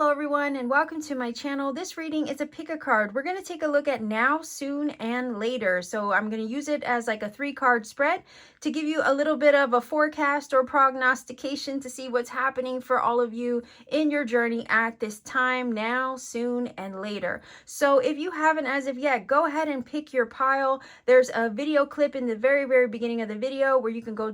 Hello everyone and welcome to my channel. This reading is a pick a card. We're going to take a look at now, soon, and later. So I'm going to use it as like a 3-card spread to give you a little bit of a forecast or prognostication to see what's happening for all of you in your journey at this time, now, soon, and later. So if you haven't as of yet, go ahead and pick your pile. There's a video clip in the very beginning of the video where you can go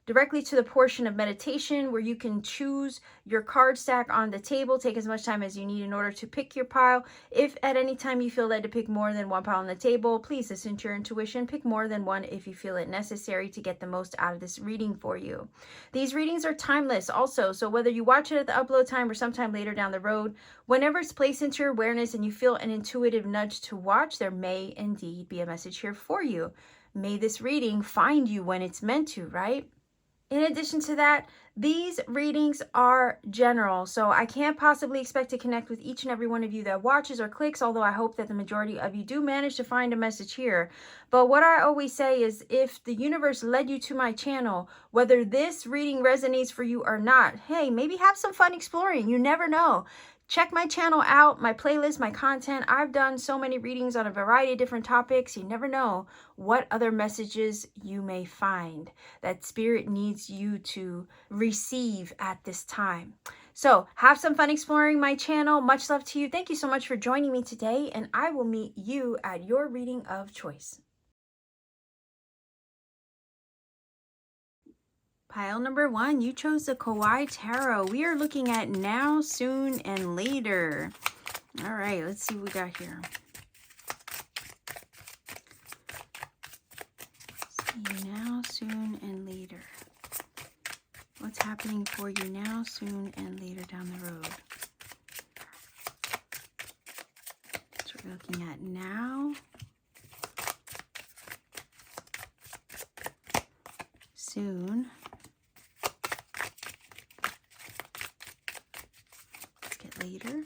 directly to the portion of meditation where you can choose your card stack on the table. Take as much time as you need in order to pick your pile. If at any time you feel led to pick more than one pile on the table, please listen to your intuition. Pick more than one if you feel it necessary to get the most out of this reading for you. These readings are timeless also, so whether you watch it at the upload time or sometime later down the road, whenever it's placed into your awareness and you feel an intuitive nudge to watch, there may indeed be a message here for you. May this reading find you when it's meant to, right? In addition to that, these readings are general, so I can't possibly expect to connect with each and every one of you that watches or clicks, although I hope that the majority of you do manage to find a message here. But what I always say is if the universe led you to my channel, whether this reading resonates for you or not, hey, maybe have some fun exploring. You never know. Check my channel out, my playlist, my content. I've done so many readings on a variety of different topics. You never know what other messages you may find that Spirit needs you to receive at this time. So have some fun exploring my channel. Much love to you. Thank you so much for joining me today, and I will meet you at your reading of choice. Pile number 1, you chose the Kawaii Tarot. We are looking at now, soon, and later. All right, let's see what we got here. Let's see, now, soon, and later. What's happening for you now, soon, and later down the road? So we're looking at now, soon, later.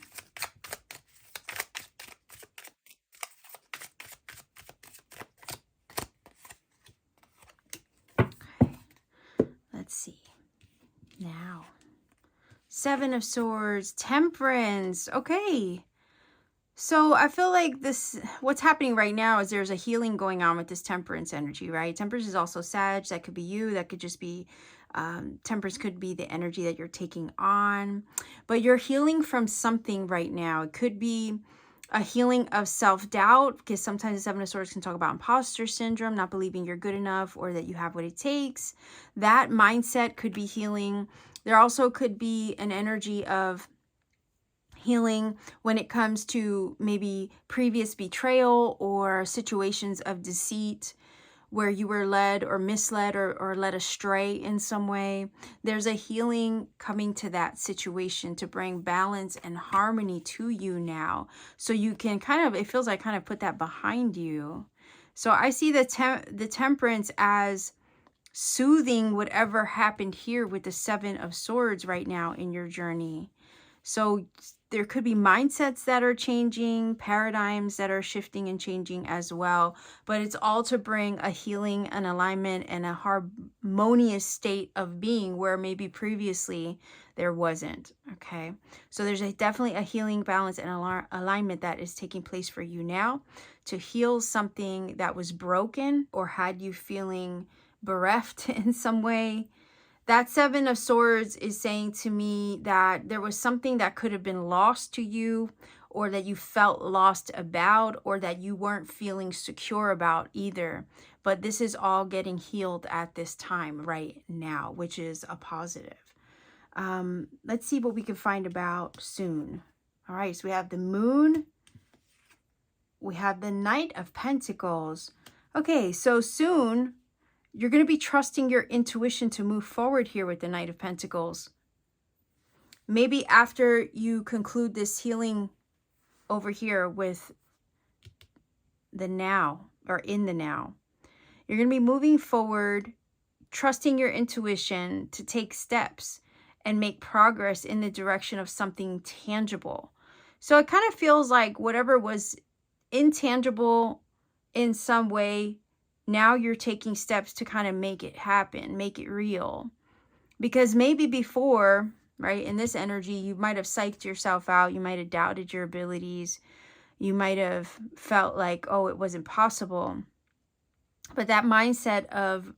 Okay, let's see. Now, 7 of Swords, Temperance. Okay, so I feel like this, what's happening right now is there's a healing going on with this Temperance energy, right? Temperance is also Sag. That could be you. That could just be Temperance could be the energy that you're taking on, but you're healing from something right now. It could be a healing of self-doubt, because sometimes the 7 of Swords can talk about imposter syndrome, not believing you're good enough or that you have what it takes. That mindset could be healing. There also could be an energy of healing when it comes to maybe previous betrayal or situations of deceit where you were led or misled or led astray in some way. There's a healing coming to that situation to bring balance and harmony to you now. So you can kind of, it feels like kind of put that behind you. So I see the Temperance as soothing whatever happened here with the 7 of Swords right now in your journey. So there could be mindsets that are changing, paradigms that are shifting and changing as well. But it's all to bring a healing, an alignment, and a harmonious state of being where maybe previously there wasn't. Okay, so there's definitely a healing, balance, and alignment that is taking place for you now to heal something that was broken or had you feeling bereft in some way. That 7 of Swords is saying to me that there was something that could have been lost to you, or that you felt lost about, or that you weren't feeling secure about either. But this is all getting healed at this time right now, which is a positive. Let's see what we can find about soon. All right, so we have the Moon. We have the Knight of Pentacles. Okay, so soon you're going to be trusting your intuition to move forward here with the Knight of Pentacles. Maybe after you conclude this healing over here with the now, or in the now, you're going to be moving forward, trusting your intuition to take steps and make progress in the direction of something tangible. So it kind of feels like whatever was intangible in some way, now you're taking steps to kind of make it happen, make it real. Because maybe before, right? In this energy, you might have psyched yourself out. You might have doubted your abilities. You might have felt like, oh, it wasn't possible. But that mindset of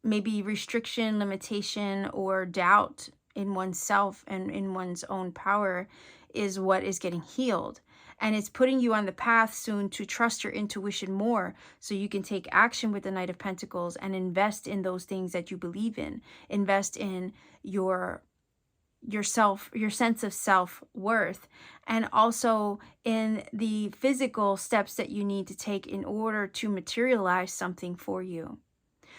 maybe restriction, limitation, or doubt in oneself and in one's own power is what is getting healed. And it's putting you on the path soon to trust your intuition more, so you can take action with the Knight of Pentacles and invest in those things that you believe in. Invest in yourself, your sense of self-worth, and also in the physical steps that you need to take in order to materialize something for you.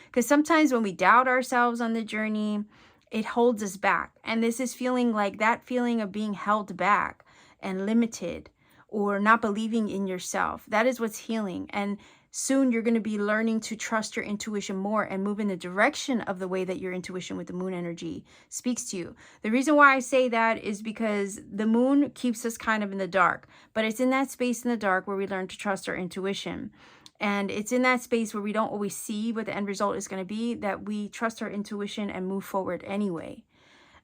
Because sometimes when we doubt ourselves on the journey, it holds us back. And this is feeling like that feeling of being held back and limited or not believing in yourself. That is what's healing. And soon you're going to be learning to trust your intuition more and move in the direction of the way that your intuition with the moon energy speaks to you. The reason why I say that is because the moon keeps us kind of in the dark, but it's in that space in the dark where we learn to trust our intuition. And it's in that space where we don't always see what the end result is going to be, that we trust our intuition and move forward anyway.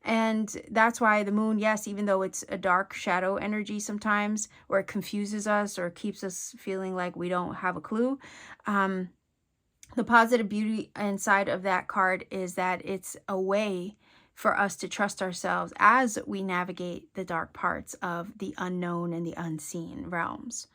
And that's why the moon, yes, even though it's a dark shadow energy sometimes, or it confuses us or keeps us feeling like we don't have a clue, the positive beauty inside of that card is that it's a way for us to trust ourselves as we navigate the dark parts of the unknown and the unseen realms.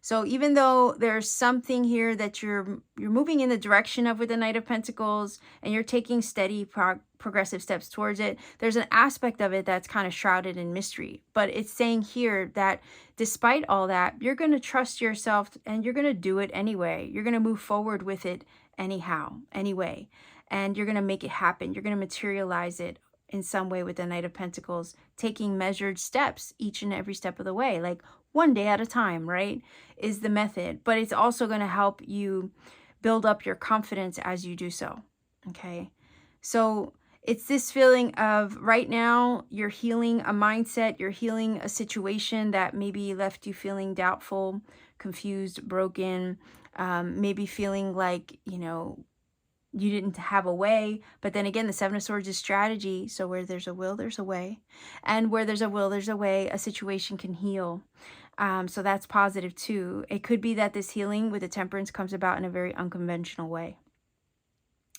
So even though there's something here that you're moving in the direction of with the Knight of Pentacles, and you're taking steady progressive steps towards it, there's an aspect of it that's kind of shrouded in mystery. But it's saying here that despite all that, you're going to trust yourself and you're going to do it anyway. You're going to move forward with it anyhow, anyway. And you're going to make it happen. You're going to materialize it in some way with the Knight of Pentacles, taking measured steps each and every step of the way, like one day at a time, right, is the method. But it's also going to help you build up your confidence as you do so, okay? So it's this feeling of right now you're healing a mindset, you're healing a situation that maybe left you feeling doubtful, confused, broken, maybe feeling like, you know, you didn't have a way. But then again, the Seven of Swords is strategy. So where there's a will, there's a way. And where there's a will, there's a way. A situation can heal. So that's positive too. It could be that this healing with the Temperance comes about in a very unconventional way.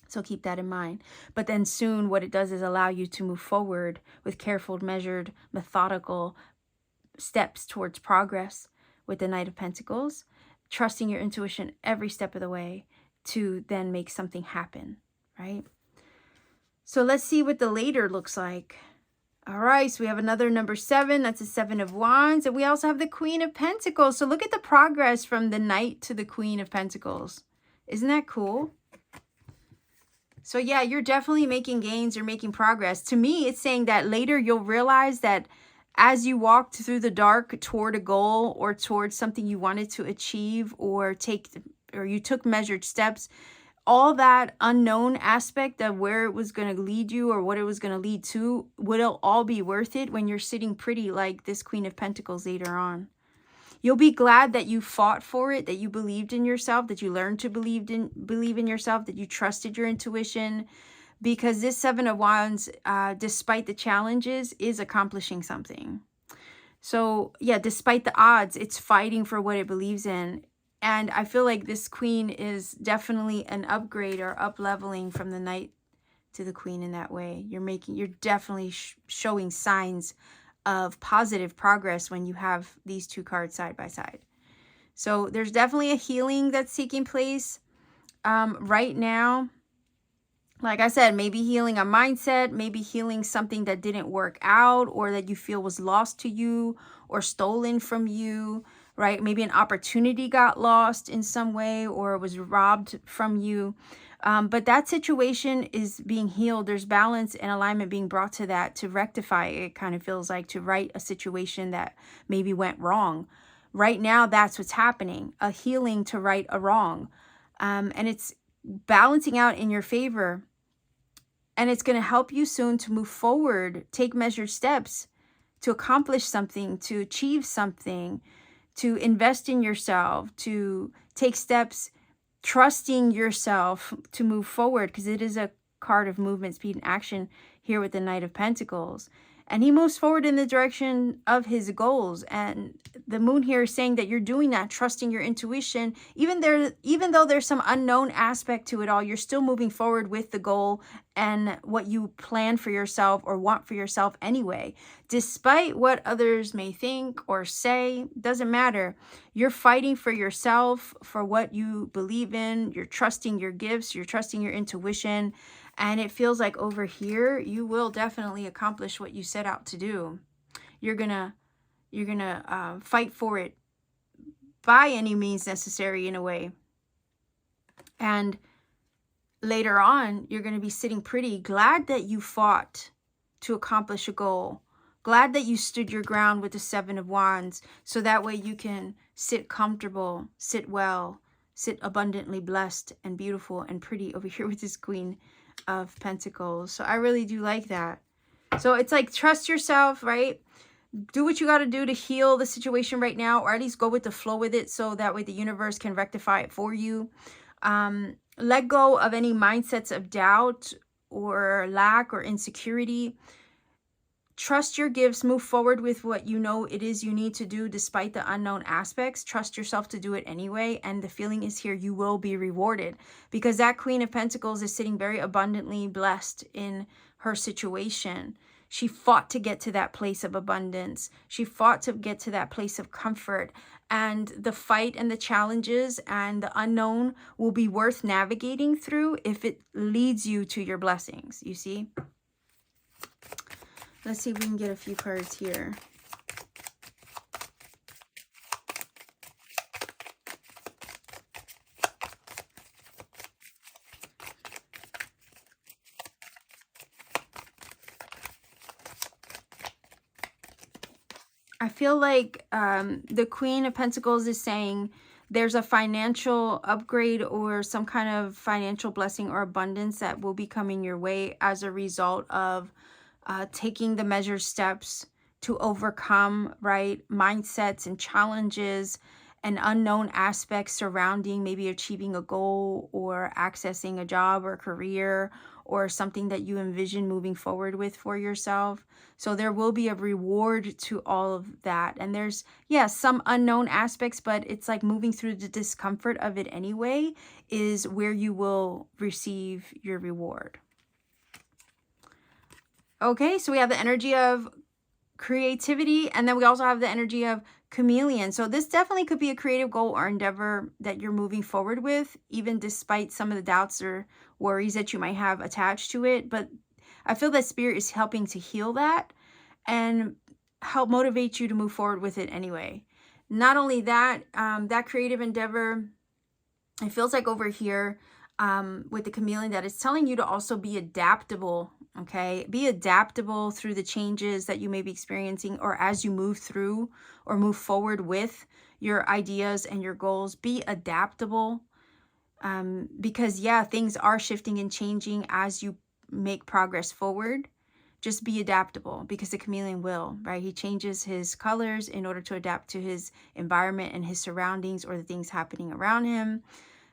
So keep that in mind. But then soon what it does is allow you to move forward with careful, measured, methodical steps towards progress with the Knight of Pentacles, trusting your intuition every step of the way to then make something happen, right? So let's see what the later looks like. All right, so we have another number 7. That's a 7 of Wands. And we also have the Queen of Pentacles. So look at the progress from the Knight to the Queen of Pentacles. Isn't that cool? So yeah, you're definitely making gains. You're making progress. To me, it's saying that later you'll realize that as you walked through the dark toward a goal or towards something you wanted to achieve, or you took measured steps, all that unknown aspect of where it was going to lead you or what it was going to lead to will all be worth it when you're sitting pretty like this Queen of Pentacles later on. You'll be glad that you fought for it, that you believed in yourself, that you learned to believe in yourself, that you trusted your intuition, because this 7 of Wands, despite the challenges, is accomplishing something. So yeah, despite the odds, it's fighting for what it believes in. And I feel like this Queen is definitely an upgrade or up-leveling from the Knight to the Queen in that way. You're definitely showing signs of positive progress when you have these two cards side by side. So there's definitely a healing that's taking place right now. Like I said, maybe healing a mindset, maybe healing something that didn't work out or that you feel was lost to you or stolen from you, right? Maybe an opportunity got lost in some way or was robbed from you. But that situation is being healed. There's balance and alignment being brought to that to rectify it, kind of feels like, to right a situation that maybe went wrong. Right now, that's what's happening, a healing to right a wrong. And it's balancing out in your favor. And it's going to help you soon to move forward, take measured steps to accomplish something, to achieve something, to invest in yourself, to take steps, trusting yourself to move forward, because it is a card of movement, speed, and action here with the Knight of Pentacles. and he moves forward in the direction of his goals. And the moon here is saying that you're doing that, trusting your intuition. Even though there's some unknown aspect to it all, you're still moving forward with the goal and what you plan for yourself or want for yourself anyway. Despite what others may think or say, doesn't matter. You're fighting for yourself, for what you believe in. You're trusting your gifts. You're trusting your intuition. And it feels like over here, you will definitely accomplish what you set out to do. You're gonna fight for it by any means necessary, in a way. And later on, you're going to be sitting pretty, glad that you fought to accomplish a goal. Glad that you stood your ground with the 7 of Wands, so that way you can sit comfortable, sit well, sit abundantly blessed and beautiful and pretty over here with this Queen of Pentacles. So I really do like that. So it's like, trust yourself, right? Do what you got to do to heal the situation right now, or at least go with the flow with it, so that way the universe can rectify it for you. Let go of any mindsets of doubt or lack or insecurity. Trust your gifts. Move forward with what you know it is you need to do despite the unknown aspects. Trust yourself to do it anyway. And the feeling is here, you will be rewarded, because that Queen of Pentacles is sitting very abundantly blessed in her situation. She fought to get to that place of abundance. She fought to get to that place of comfort. And the fight and the challenges and the unknown will be worth navigating through if it leads you to your blessings, you see? Let's see if we can get a few cards here. I feel like the Queen of Pentacles is saying there's a financial upgrade or some kind of financial blessing or abundance that will be coming your way as a result of taking the measured steps to overcome, right, mindsets and challenges and unknown aspects surrounding maybe achieving a goal or accessing a job or career or something that you envision moving forward with for yourself. So there will be a reward to all of that. And there's, yeah, some unknown aspects, but it's like moving through the discomfort of it anyway is where you will receive your reward. Okay, so we have the energy of creativity, and then we also have the energy of chameleon. So this definitely could be a creative goal or endeavor that you're moving forward with, even despite some of the doubts or worries that you might have attached to it. But I feel that Spirit is helping to heal that and help motivate you to move forward with it anyway. Not only that, that creative endeavor, it feels like over here with the chameleon that it's telling you to also be adaptable. Okay, be adaptable through the changes that you may be experiencing, or as you move through or move forward with your ideas and your goals. Be adaptable because, yeah, things are shifting and changing as you make progress forward. Just be adaptable, because the chameleon will, right? He changes his colors in order to adapt to his environment and his surroundings or the things happening around him.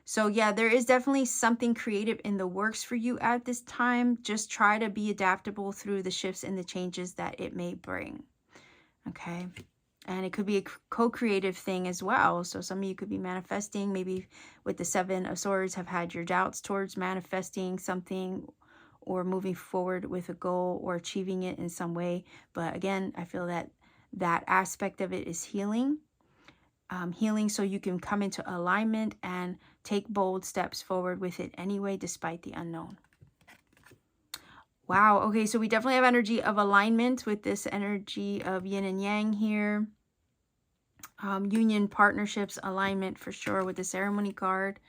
So yeah, there is definitely something creative in the works for you at this time. Just try to be adaptable through the shifts and the changes that it may bring. Okay. And it could be a co-creative thing as well. So some of you could be manifesting, maybe with the 7 of Swords, have had your doubts towards manifesting something or moving forward with a goal or achieving it in some way. But again, I feel that that aspect of it is healing. Healing so you can come into alignment and take bold steps forward with it anyway, despite the unknown. Wow. Okay, so we definitely have energy of alignment with this energy of yin and yang here. Union, partnerships, alignment for sure with the ceremony card.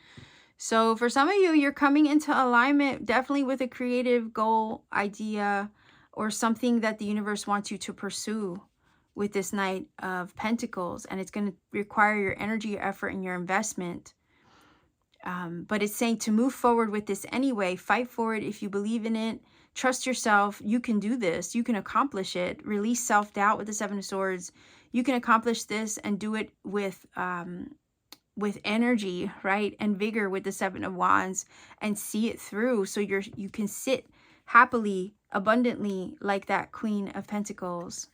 So for some of you, you're coming into alignment definitely with a creative goal, idea, or something that the universe wants you to pursue with this Knight of Pentacles, and it's going to require your energy, your effort, and your investment. But it's saying to move forward with this anyway. Fight for it if you believe in it. Trust yourself. You can do this. You can accomplish it. Release self-doubt with the 7 of Swords. You can accomplish this and do it with energy, right, and vigor with the 7 of Wands, and see it through. So you can sit happily abundantly like that Queen of Pentacles.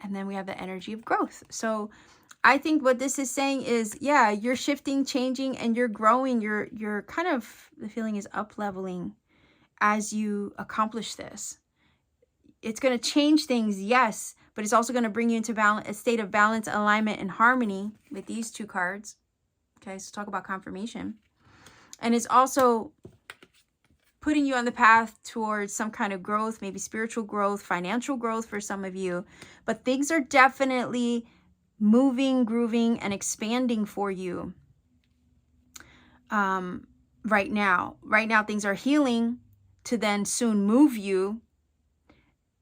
And then we have the energy of growth. So I think what this is saying is, yeah, you're shifting, changing, and you're growing. You're kind of, the feeling is up-leveling as you accomplish this. It's going to change things, yes, but it's also going to bring you into balance, a state of balance, alignment, and harmony with these two cards. Okay, so talk about confirmation. And it's also putting you on the path towards some kind of growth, maybe spiritual growth, financial growth for some of you. But things are definitely moving, grooving, and expanding for you right now. Right now, things are healing to then soon move you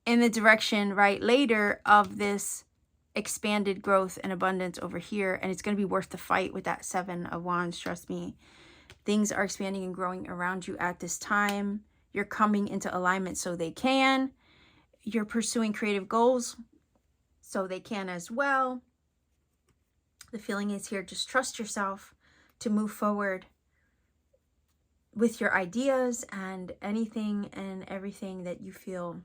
in the direction, right, later of this expanded growth and abundance over here. And it's going to be worth the fight with that 7 of Wands, trust me. Things are expanding and growing around you at this time. You're coming into alignment so they can. You're pursuing creative goals so they can as well. The feeling is here, just trust yourself to move forward with your ideas and anything and everything that you feel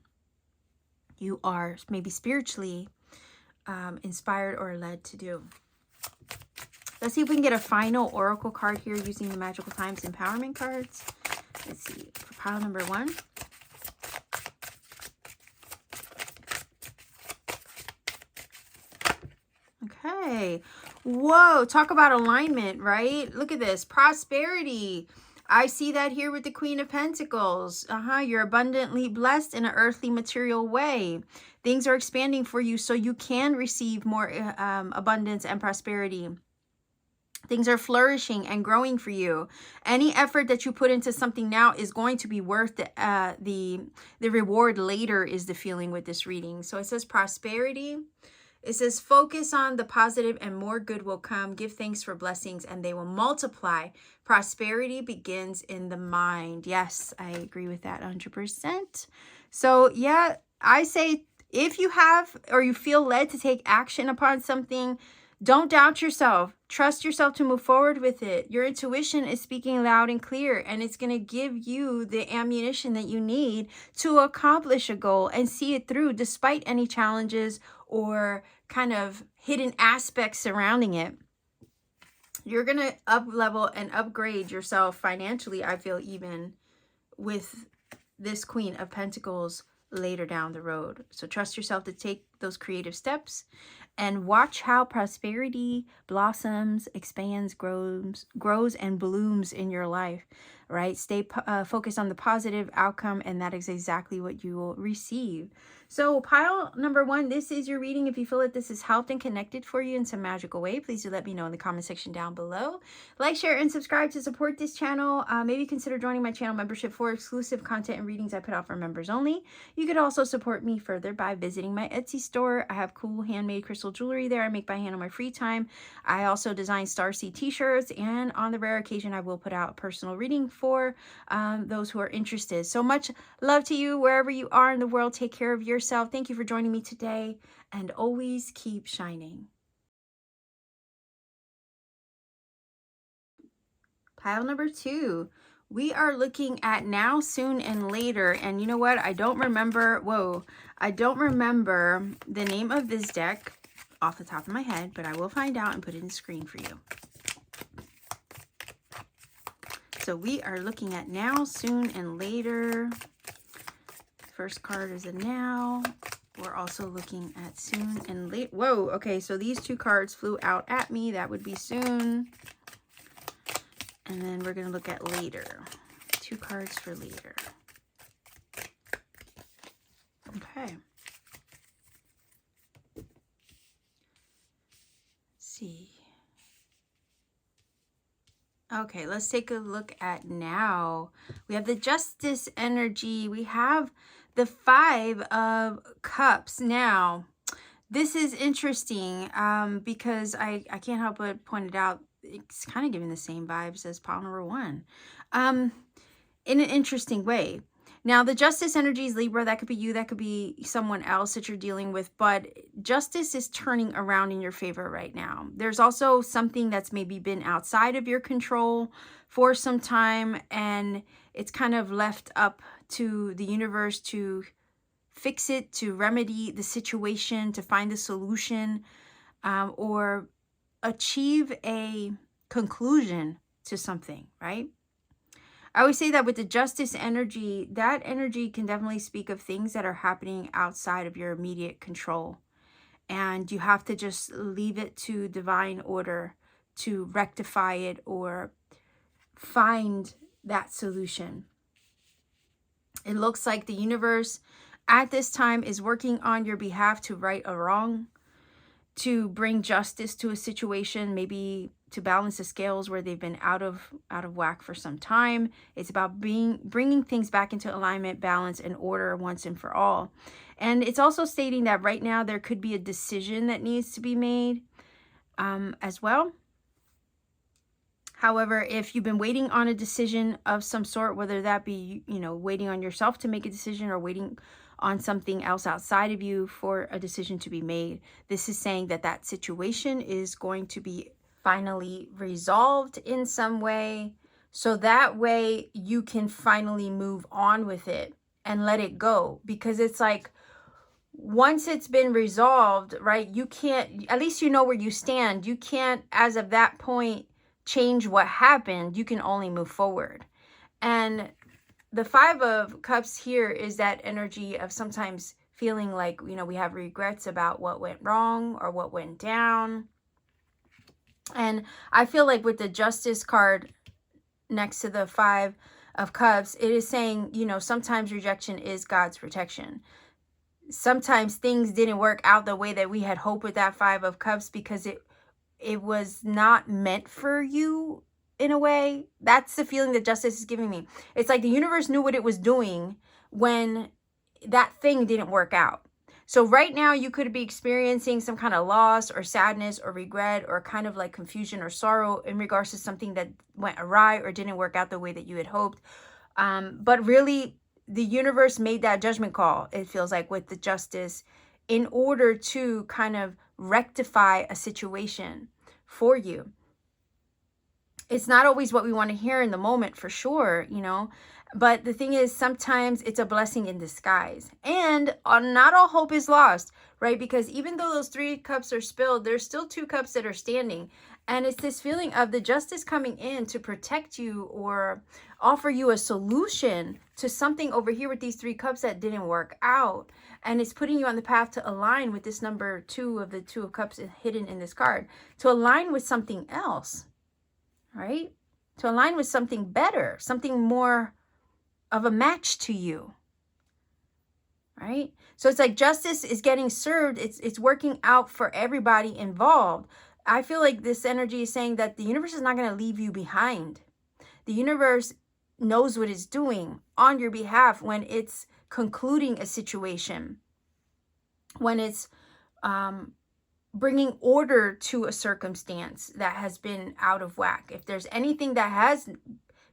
you are maybe spiritually inspired or led to do. Let's see if we can get a final oracle card here using the Magical Times Empowerment cards. Let's see, for pile number 1. Okay. Whoa, talk about alignment, right? Look at this, prosperity. I see that here with the Queen of Pentacles. You're abundantly blessed in an earthly material way. Things are expanding for you so you can receive more abundance and prosperity. Things are flourishing and growing for you. Any effort that you put into something now is going to be worth the reward later, is the feeling with this reading. So it says prosperity. It says, focus on the positive and more good will come. Give thanks for blessings and they will multiply. Prosperity begins in the mind. Yes, I agree with that 100%. So yeah, I say if you have or you feel led to take action upon something, don't doubt yourself. Trust yourself to move forward with it. Your intuition is speaking loud and clear, and it's going to give you the ammunition that you need to accomplish a goal and see it through despite any challenges or kind of hidden aspects surrounding it. You're going to up-level and upgrade yourself financially, I feel, even with this Queen of Pentacles later down the road. So trust yourself to take those creative steps and watch how prosperity blossoms, expands, grows and blooms in your life, right? Stay focused on the positive outcome, and that is exactly what you will receive. So pile number 1, this is your reading. If you feel that this has helped and connected for you in some magical way, please do let me know in the comment section down below. Like, share, and subscribe to support this channel. Maybe consider joining my channel membership for exclusive content and readings I put out for members only. You could also support me further by visiting my Etsy store. I have cool handmade crystal jewelry there I make by hand on my free time. I also design Starseed t-shirts, and on the rare occasion I will put out a personal reading for those who are interested. So much love to you wherever you are in the world. Take care of yourself. Thank you for joining me today, and always keep shining. Pile number 2. We are looking at now, soon, and later. And you know what? I don't remember. I don't remember the name of this deck off the top of my head, but I will find out and put it in the screen for you. So we are looking at now, soon, and later. First card is a now. We're also looking at soon and late. Whoa, okay, so these 2 cards flew out at me. That would be soon. And then we're going to look at later. 2 cards for later. Okay. Let's see. Okay, let's take a look at now. We have the Justice energy. We have the 5 of Cups. Now, this is interesting because I can't help but point it out. It's kind of giving the same vibes as pile number 1 in an interesting way. Now, the Justice energy is Libra. That could be you. That could be someone else that you're dealing with. But justice is turning around in your favor right now. There's also something that's maybe been outside of your control for some time, and it's kind of left up to the universe to fix it, to remedy the situation, to find the solution, or achieve a conclusion to something, right? I always say that with the Justice energy, that energy can definitely speak of things that are happening outside of your immediate control. And you have to just leave it to divine order to rectify it or find that solution. It looks like the universe at this time is working on your behalf to right a wrong, to bring justice to a situation, maybe to balance the scales where they've been out of whack for some time. It's about bringing things back into alignment, balance, and order once and for all. And it's also stating that right now there could be a decision that needs to be made as well. However, if you've been waiting on a decision of some sort, whether that be, waiting on yourself to make a decision or waiting on something else outside of you for a decision to be made, this is saying that that situation is going to be finally resolved in some way. So that way you can finally move on with it and let it go. Because it's like, once it's been resolved, right, you can't, at least you know where you stand. You can't, as of that point, change what happened. You can only move forward. And the Five of Cups here is that energy of sometimes feeling like, we have regrets about what went wrong or what went down. And I feel like with the Justice card next to the Five of Cups, it is saying, sometimes rejection is God's protection. Sometimes things didn't work out the way that we had hoped with that Five of Cups because it was not meant for you in a way. That's the feeling that Justice is giving me. It's like the universe knew what it was doing when that thing didn't work out. So right now you could be experiencing some kind of loss or sadness or regret or kind of like confusion or sorrow in regards to something that went awry or didn't work out the way that you had hoped. But really, the universe made that judgment call, it feels like, with the Justice in order to kind of rectify a situation for you. It's not always what we want to hear in the moment, for sure, but the thing is, sometimes it's a blessing in disguise. And not all hope is lost, right? Because even though those 3 cups are spilled, there's still 2 cups that are standing. And it's this feeling of the Justice coming in to protect you or offer you a solution to something over here with these 3 cups that didn't work out. And it's putting you on the path to align with this number 2 of the 2 of Cups hidden in this card, to align with something else, right? To align with something better, something more of a match to you, right? So it's like justice is getting served. It's working out for everybody involved. I feel like this energy is saying that the universe is not going to leave you behind. The universe knows what it's doing on your behalf when it's concluding a situation, when it's bringing order to a circumstance that has been out of whack. If there's anything that has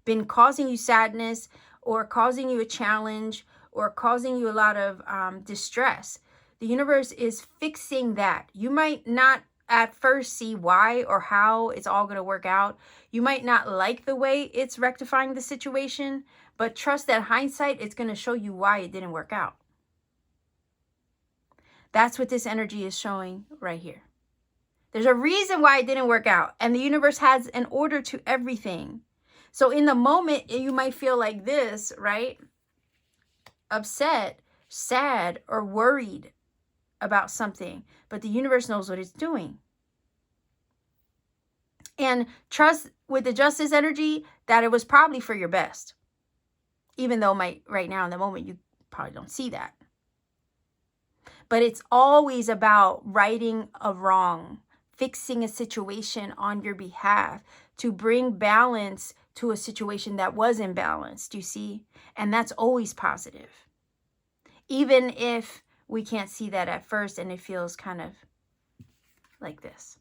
been causing you sadness or causing you a challenge or causing you a lot of distress, the universe is fixing that. You might not at first see why or how it's all going to work out. You might not like the way it's rectifying the situation, but trust that hindsight, it's going to show you why it didn't work out. That's what this energy is showing right here. There's a reason why it didn't work out, and the universe has an order to everything. So in the moment, you might feel like this, right? Upset, sad, or worried about something, but the universe knows what it's doing. And trust with the Justice energy that it was probably for your best, even though right now in the moment you probably don't see that. But it's always about righting a wrong, fixing a situation on your behalf to bring balance to a situation that was imbalanced, you see? And that's always positive. Even if we can't see that at first and it feels kind of like this,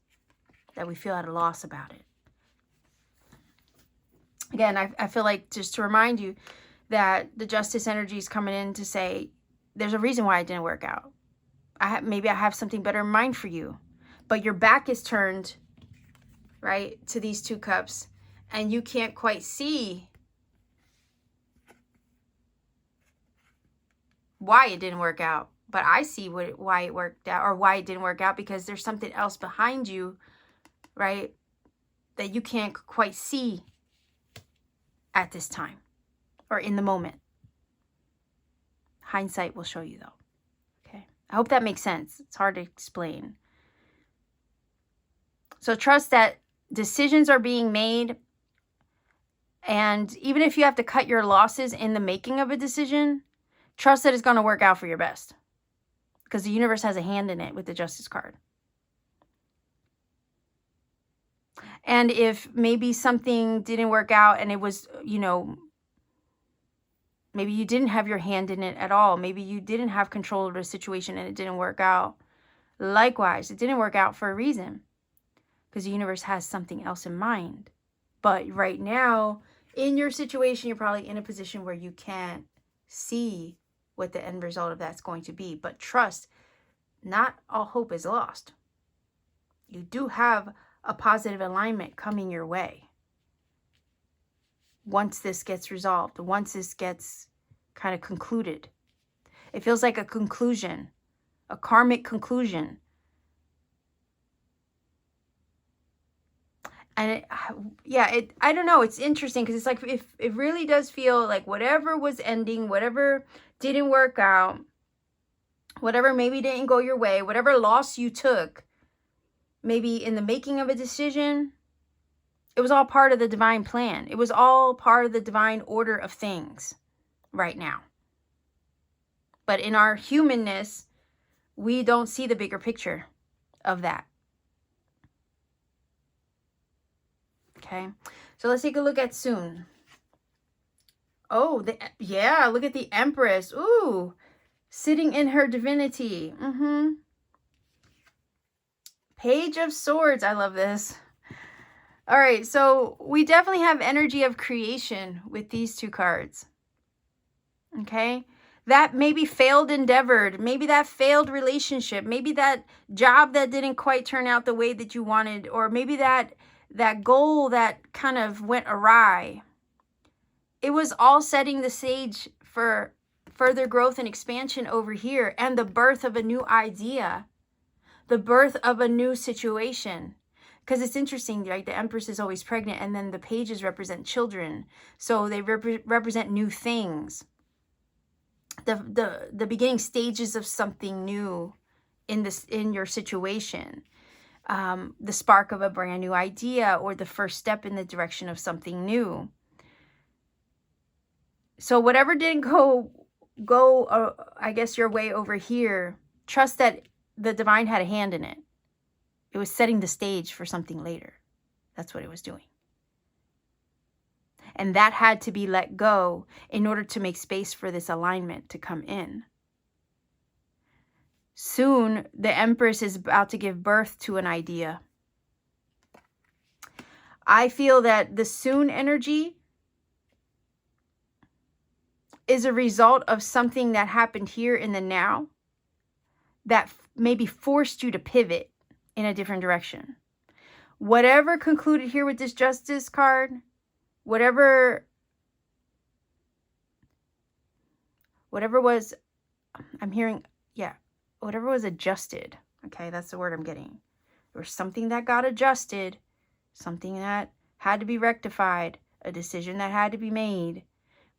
that we feel at a loss about it. Again, I feel like just to remind you that the Justice energy is coming in to say, there's a reason why it didn't work out. Maybe I have something better in mind for you, but your back is turned, right, to these 2 cups, and you can't quite see why it didn't work out. But I see why it worked out, or why it didn't work out, because there's something else behind you, right, that you can't quite see at this time or in the moment. Hindsight will show you, though. Okay. I hope that makes sense. It's hard to explain. So trust that decisions are being made. And even if you have to cut your losses in the making of a decision, trust that it's going to work out for your best. Because the universe has a hand in it with the Justice card. And if maybe something didn't work out and it was, you know, maybe you didn't have your hand in it at all. Maybe you didn't have control of the situation and it didn't work out. Likewise, it didn't work out for a reason. Because the universe has something else in mind. But right now, in your situation, you're probably in a position where you can't see what the end result of that's going to be. But trust, not all hope is lost. You do have a positive alignment coming your way. Once this gets resolved, once this gets kind of concluded. It feels like a conclusion, a karmic conclusion. And I don't know, it's interesting because it's like, if it really does feel like whatever was ending, whatever didn't work out, whatever maybe didn't go your way, whatever loss you took, maybe in the making of a decision, it was all part of the divine plan. It was all part of the divine order of things right now. But in our humanness, we don't see the bigger picture of that. Okay, so let's take a look at soon. Oh, look at the Empress. Ooh, sitting in her divinity. Page of Swords. I love this. All right, so we definitely have energy of creation with these two cards. Okay, that maybe failed endeavor, maybe that failed relationship, maybe that job that didn't quite turn out the way that you wanted, or maybe that goal that kind of went awry. It was all setting the stage for further growth and expansion over here, and the birth of a new idea, the birth of a new situation. Because it's interesting, right? The Empress is always pregnant, and then the pages represent children. So they represent new things. The beginning stages of something new in your situation. The spark of a brand new idea, or the first step in the direction of something new. So whatever didn't go I guess your way over here, trust that the divine had a hand in it. It was setting the stage for something later. That's what it was doing. And that had to be let go in order to make space for this alignment to come in. Soon, the Empress is about to give birth to an idea. I feel that the soon energy is a result of something that happened here in the now that maybe forced you to pivot in a different direction. Whatever concluded here with this Justice card, whatever was, I'm hearing, whatever was adjusted. Okay, that's the word I'm getting. There was something that got adjusted, something that had to be rectified, a decision that had to be made.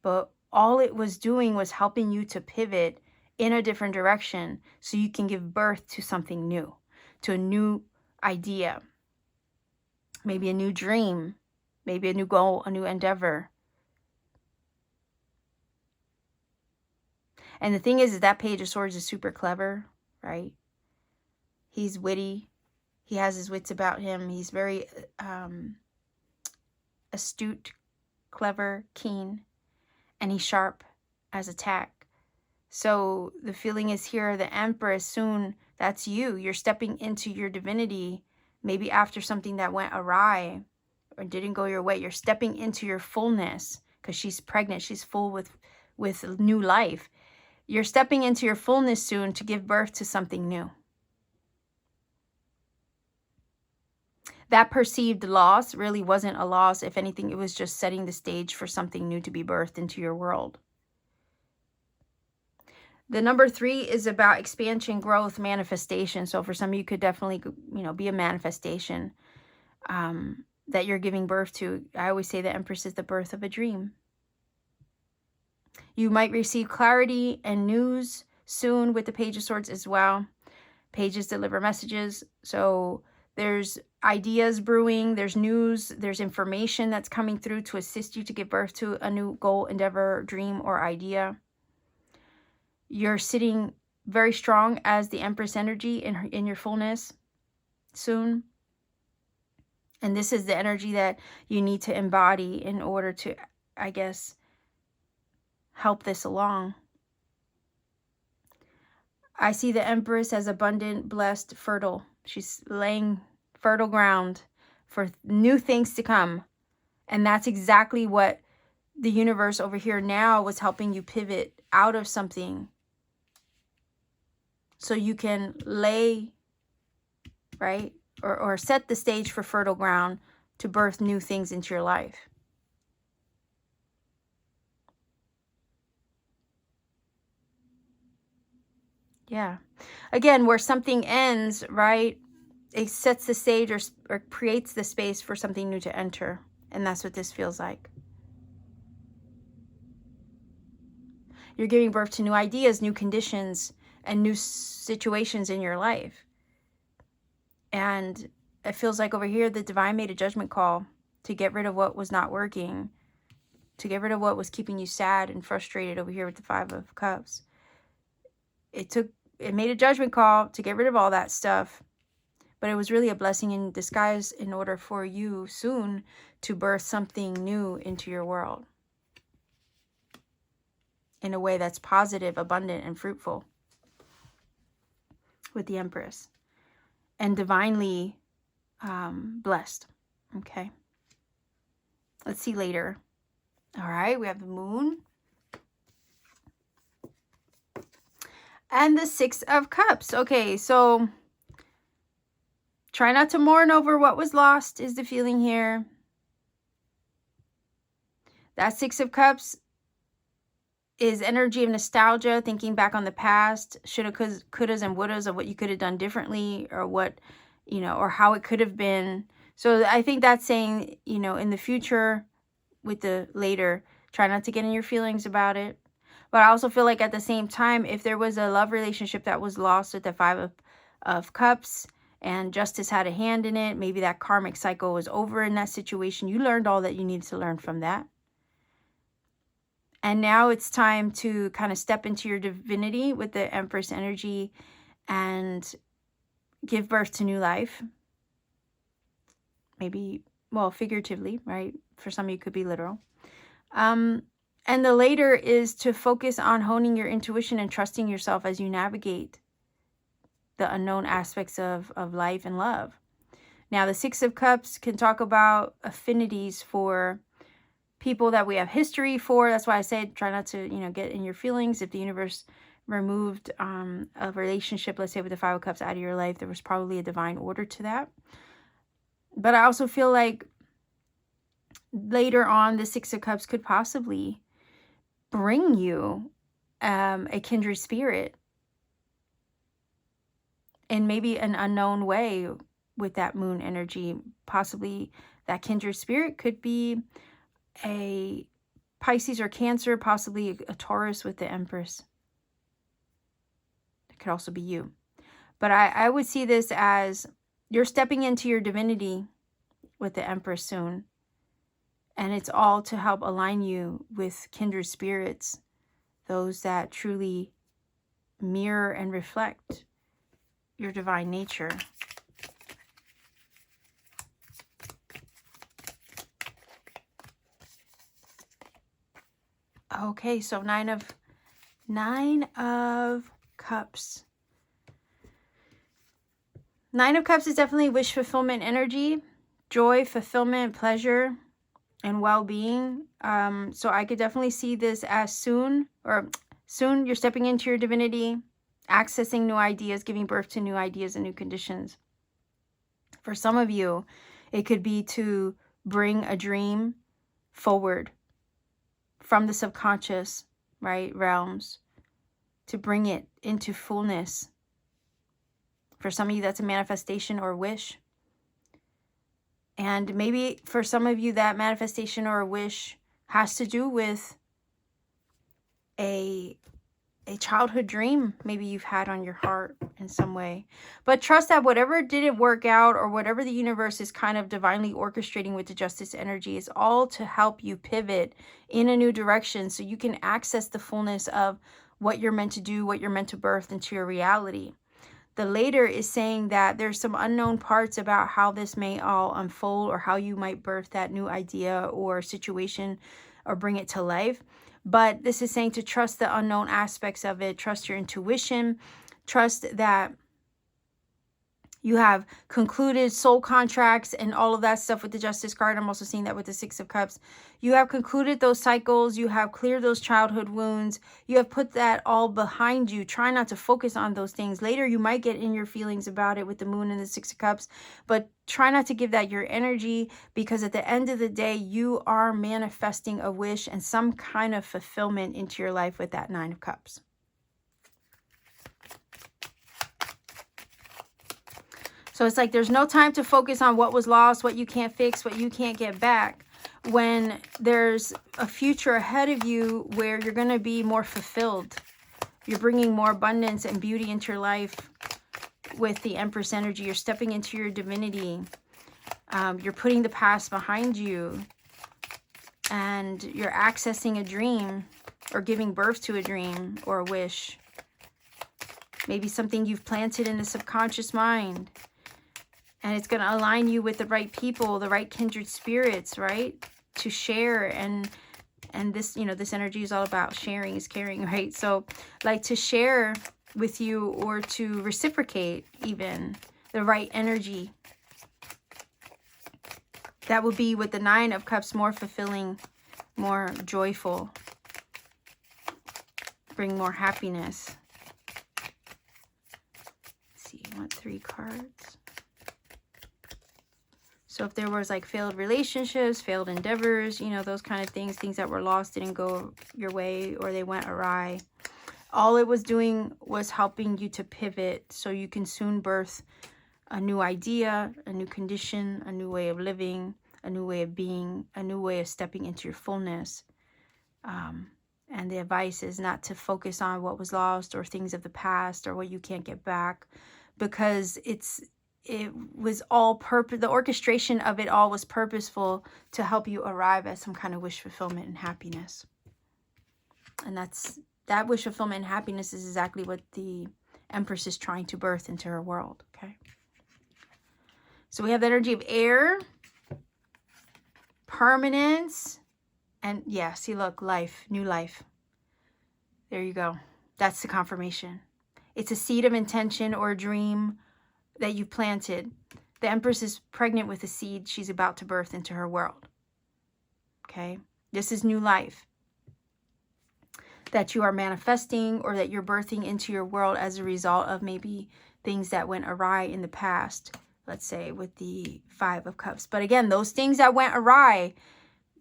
But all it was doing was helping you to pivot in a different direction so you can give birth to something new, to a new idea, maybe a new dream, maybe a new goal, a new endeavor. And the thing is that Page of Swords is super clever, right? He's witty. He has his wits about him. He's very astute, clever, keen, and he's sharp as a tack. So the feeling is here, the Empress, soon, that's you. You're stepping into your divinity, maybe after something that went awry or didn't go your way. You're stepping into your fullness because she's pregnant. She's full with new life. You're stepping into your fullness soon to give birth to something new. That perceived loss really wasn't a loss. If anything, it was just setting the stage for something new to be birthed into your world. The number 3 is about expansion, growth, manifestation. So for some of you could definitely, you know, be a manifestation that you're giving birth to. I always say the Empress is the birth of a dream. You might receive clarity and news soon with the Page of Swords as well. Pages deliver messages. So there's ideas brewing, there's news, there's information that's coming through to assist you to give birth to a new goal, endeavor, dream, or idea. You're sitting very strong as the Empress energy in your fullness soon. And this is the energy that you need to embody in order to, I guess, help this along. I see the Empress as abundant, blessed, fertile. She's laying fertile ground for new things to come. And that's exactly what the universe over here now was helping you pivot out of something. So you can lay, right, or set the stage for fertile ground to birth new things into your life. Yeah. Again, where something ends, right, it sets the stage or creates the space for something new to enter. And that's what this feels like. You're giving birth to new ideas, new conditions, and new situations in your life. And it feels like over here, the divine made a judgment call to get rid of what was not working, to get rid of what was keeping you sad and frustrated over here with the 5 of Cups. It made a judgment call to get rid of all that stuff, but it was really a blessing in disguise in order for you soon to birth something new into your world in a way that's positive, abundant, and fruitful with the Empress and divinely blessed. Okay. Let's see later. All right, we have the Moon. And the 6 of Cups. Okay, so try not to mourn over what was lost is the feeling here. That 6 of Cups is energy of nostalgia, thinking back on the past, shoulda, couldas, and wouldas of what you could have done differently, or what, you know, or how it could have been. So I think that's saying, you know, in the future with the later, try not to get in your feelings about it. But I also feel like at the same time, if there was a love relationship that was lost with the 5 of Cups and justice had a hand in it, maybe that karmic cycle was over in that situation. You learned all that you needed to learn from that. And now it's time to kind of step into your divinity with the Empress energy and give birth to new life. Maybe, well, figuratively, right? For some of you, it could be literal. And the later is to focus on honing your intuition and trusting yourself as you navigate the unknown aspects of life and love. Now, the 6 of Cups can talk about affinities for people that we have history for. That's why I said try not to, you know, get in your feelings. If the universe removed a relationship, let's say with the 5 of Cups out of your life, there was probably a divine order to that. But I also feel like later on, the 6 of Cups could possibly bring you a kindred spirit in maybe an unknown way with that Moon energy. Possibly that kindred spirit could be a Pisces or Cancer, possibly a Taurus with the Empress. It could also be you. But I would see this as you're stepping into your divinity with the Empress soon. And it's all to help align you with kindred spirits, those that truly mirror and reflect your divine nature. Okay, so 9 of Cups. 9 of Cups is definitely wish fulfillment energy, joy, fulfillment, pleasure, and well-being. So I could definitely see this as soon you're stepping into your divinity, accessing new ideas, giving birth to new ideas and new conditions. For some of you, it could be to bring a dream forward from the subconscious, right, realms to bring it into fullness. For some of you, that's a manifestation or a wish. And maybe for some of you, that manifestation or a wish has to do with a childhood dream maybe you've had on your heart in some way. But trust that whatever didn't work out, or whatever the universe is kind of divinely orchestrating with the justice energy, is all to help you pivot in a new direction so you can access the fullness of what you're meant to do, what you're meant to birth into your reality. The later is saying that there's some unknown parts about how this may all unfold, or how you might birth that new idea or situation or bring it to life. But this is saying to trust the unknown aspects of it, trust your intuition, trust that you have concluded soul contracts and all of that stuff with the Justice card. I'm also seeing that with the Six of Cups. You have concluded those cycles. You have cleared those childhood wounds. You have put that all behind you. Try not to focus on those things. Later, you might get in your feelings about it with the Moon and the Six of Cups, but try not to give that your energy, because at the end of the day, you are manifesting a wish and some kind of fulfillment into your life with that Nine of Cups. So it's like there's no time to focus on what was lost, what you can't fix, what you can't get back, when there's a future ahead of you where you're going to be more fulfilled. You're bringing more abundance and beauty into your life with the Empress energy. You're stepping into your divinity. You're putting the past behind you. And you're accessing a dream, or giving birth to a dream or a wish. Maybe something you've planted in the subconscious mind. And it's going to align you with the right people, the right kindred spirits, right? To share. And this, you know, this energy is all about sharing is caring, right? So like to share with you, or to reciprocate even the right energy. That would be with the Nine of Cups, more fulfilling, more joyful, bring more happiness. Let's see, I want 3 cards. So if there was like failed relationships, failed endeavors, you know, those kind of things, things that were lost, didn't go your way, or they went awry. All it was doing was helping you to pivot so you can soon birth a new idea, a new condition, a new way of living, a new way of being, a new way of stepping into your fullness. And the advice is not to focus on what was lost, or things of the past, or what you can't get back, because it was all purpose. The orchestration of it all was purposeful to help you arrive at some kind of wish fulfillment and happiness. And that wish fulfillment and happiness is exactly what the Empress is trying to birth into her world. Okay. So we have the energy of air, permanence, and yeah, see, look, life, new life. There you go. That's the confirmation. It's a seed of intention or a dream that you planted. The Empress is pregnant with a seed she's about to birth into her world. Okay? This is new life that you are manifesting, or that you're birthing into your world as a result of maybe things that went awry in the past. Let's say with the Five of Cups. But again, those things that went awry,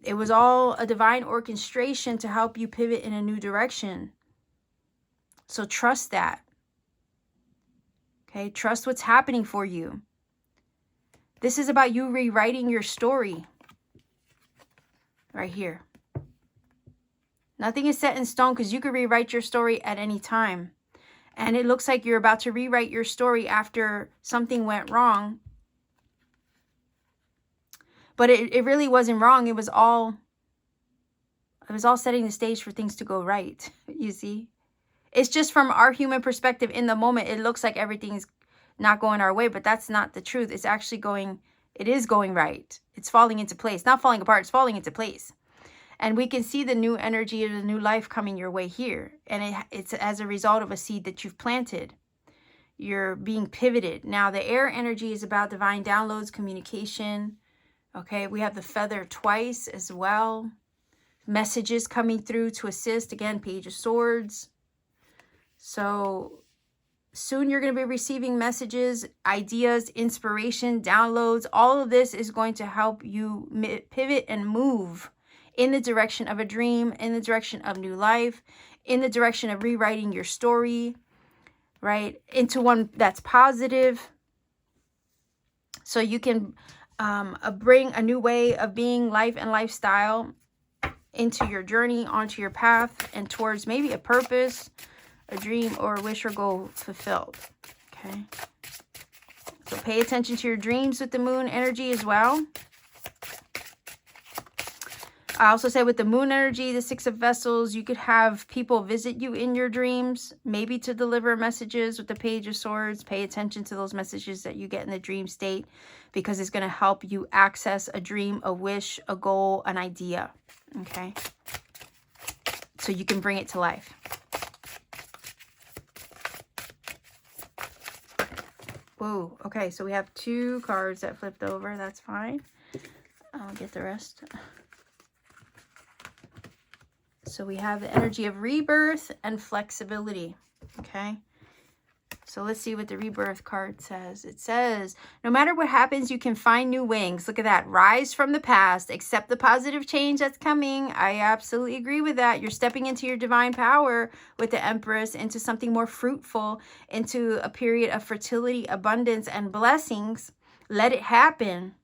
it was all a divine orchestration to help you pivot in a new direction. So trust that. Okay, trust what's happening for you. This is about you rewriting your story. Right here. Nothing is set in stone, because you could rewrite your story at any time. And it looks like you're about to rewrite your story after something went wrong. But it really wasn't wrong. It was all setting the stage for things to go right. You see? It's just from our human perspective in the moment, it looks like everything's not going our way, but that's not the truth. It's actually it is going right. It's falling into place. Not falling apart, it's falling into place. And we can see the new energy of the new life coming your way here. And it's as a result of a seed that you've planted. You're being pivoted. Now, the air energy is about divine downloads, communication. Okay, we have the feather twice as well. Messages coming through to assist. Again, Page of Swords. So soon you're going to be receiving messages, ideas, inspiration, downloads. All of this is going to help you pivot and move in the direction of a dream, in the direction of new life, in the direction of rewriting your story, right, into one that's positive, so you can bring a new way of being, life and lifestyle into your journey, onto your path, and towards maybe a purpose, a dream, or a wish or goal fulfilled. Okay. So pay attention to your dreams with the moon energy as well. I also say with the moon energy, the 6 of Vessels, you could have people visit you in your dreams, maybe to deliver messages. With the Page of Swords, pay attention to those messages that you get in the dream state, because it's going to help you access a dream, a wish, a goal, an idea. Okay. So you can bring it to life. Whoa. Okay. So we have 2 cards that flipped over. That's fine. I'll get the rest. So we have the energy of rebirth and flexibility. Okay. So let's see what the rebirth card says. It says, no matter what happens, you can find new wings. Look at that. Rise from the past. Accept the positive change that's coming. I absolutely agree with that. You're stepping into your divine power with the Empress, into something more fruitful, into a period of fertility, abundance, and blessings. Let it happen.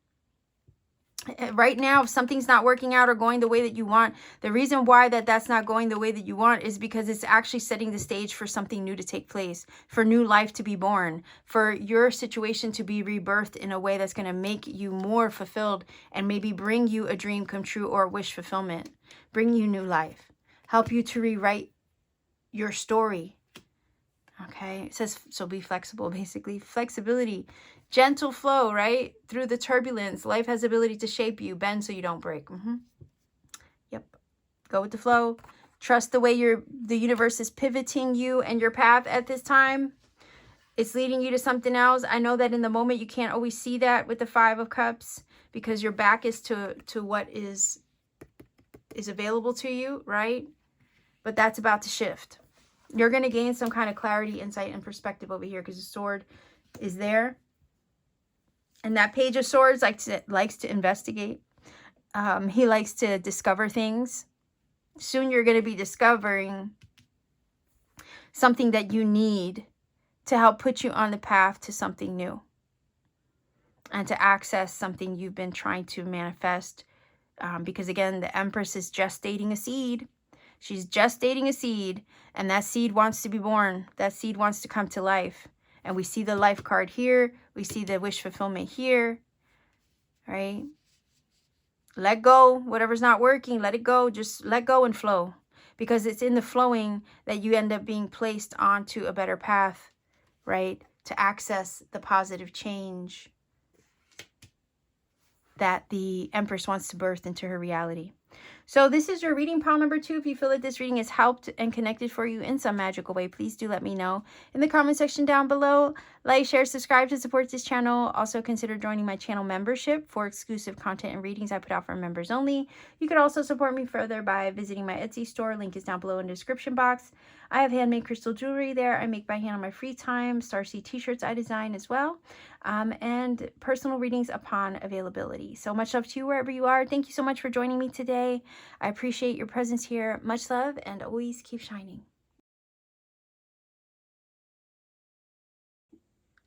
Right now, if something's not working out or going the way that you want, the reason why that's not going the way that you want is because it's actually setting the stage for something new to take place, for new life to be born, for your situation to be rebirthed in a way that's going to make you more fulfilled and maybe bring you a dream come true or a wish fulfillment, bring you new life, help you to rewrite your story. Okay, it says, so be flexible, basically. Flexibility, gentle flow, right? Through the turbulence. Life has the ability to shape you, bend so you don't break. Yep. Go with the flow. Trust the way the universe is pivoting you and your path at this time. It's leading you to something else. I know that in the moment you can't always see that with the 5 of Cups, because your back is to what is available to you, right? But that's about to shift. You're going to gain some kind of clarity, insight, and perspective over here, because the Sword is there. And that Page of Swords likes to investigate. He likes to discover things. Soon you're going to be discovering something that you need to help put you on the path to something new. And to access something you've been trying to manifest. Because again, the Empress is gestating a seed. She's gestating a seed, and that seed wants to be born. That seed wants to come to life. And we see the life card here. We see the wish fulfillment here, right? Let go. Whatever's not working, let it go. Just let go and flow, because it's in the flowing that you end up being placed onto a better path, right? To access the positive change that the Empress wants to birth into her reality. So this is your reading, pile number 2. If you feel that this reading has helped and connected for you in some magical way, please do let me know in the comment section down below. Like, share, subscribe to support this channel. Also consider joining my channel membership for exclusive content and readings I put out for members only. You could also support me further by visiting my Etsy store. Link is down below in the description box. I have handmade crystal jewelry there. I make by hand on my free time. Starseed t-shirts I design as well. And personal readings upon availability. So much love to you wherever you are. Thank you so much for joining me today. I appreciate your presence here. Much love, and always keep shining.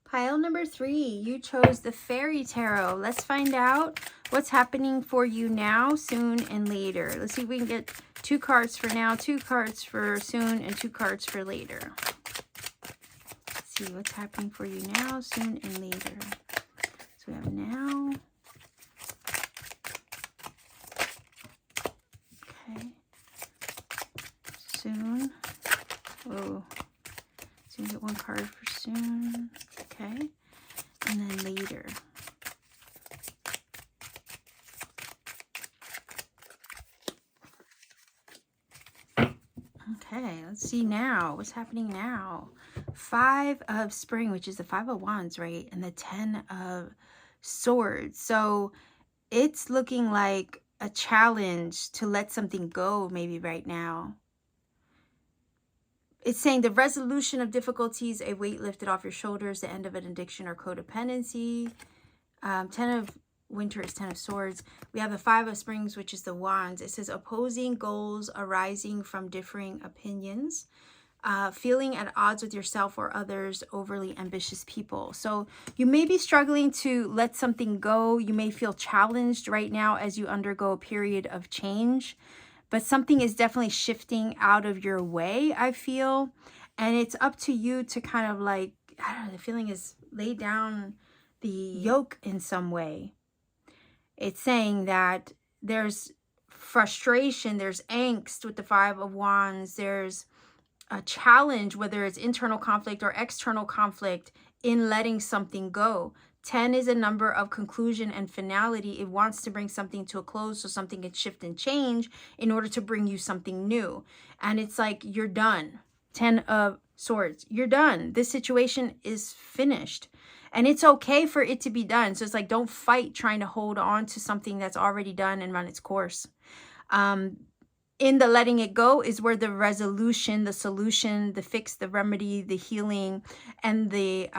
Pile number 3, you chose the Fairy Tarot. Let's find out what's happening for you now, soon, and later. Let's see if we can get 2 cards for now, 2 cards for soon, and 2 cards for later. Let's see what's happening for you now, soon, and later. So we have now. Okay. Soon. Whoa. So you get 1 card for soon. Okay. And then later. Okay, let's see now. What's happening now? 5 of Spring, which is the 5 of Wands, right? And the 10 of Swords. So it's looking like a challenge to let something go maybe right now. It's saying the resolution of difficulties, a weight lifted off your shoulders, the end of an addiction or codependency. 10 of winter is 10 of Swords. We have the 5 of Springs, which is the Wands. It says opposing goals arising from differing opinions. Feeling at odds with yourself or others, overly ambitious people. So you may be struggling to let something go. You may feel challenged right now as you undergo a period of change, but something is definitely shifting out of your way, I feel. And it's up to you to kind of like, I don't know, the feeling is lay down the yoke in some way. It's saying that there's frustration, there's angst with the 5 of Wands, there's a challenge, whether it's internal conflict or external conflict, in letting something go. 10 is a number of conclusion and finality. It wants to bring something to a close so something can shift and change in order to bring you something new. And it's like, you're done. 10 of Swords, you're done. This situation is finished. And it's okay for it to be done. So it's like, don't fight trying to hold on to something that's already done and run its course. In the letting it go is where the resolution, the solution, the fix, the remedy, the healing, and the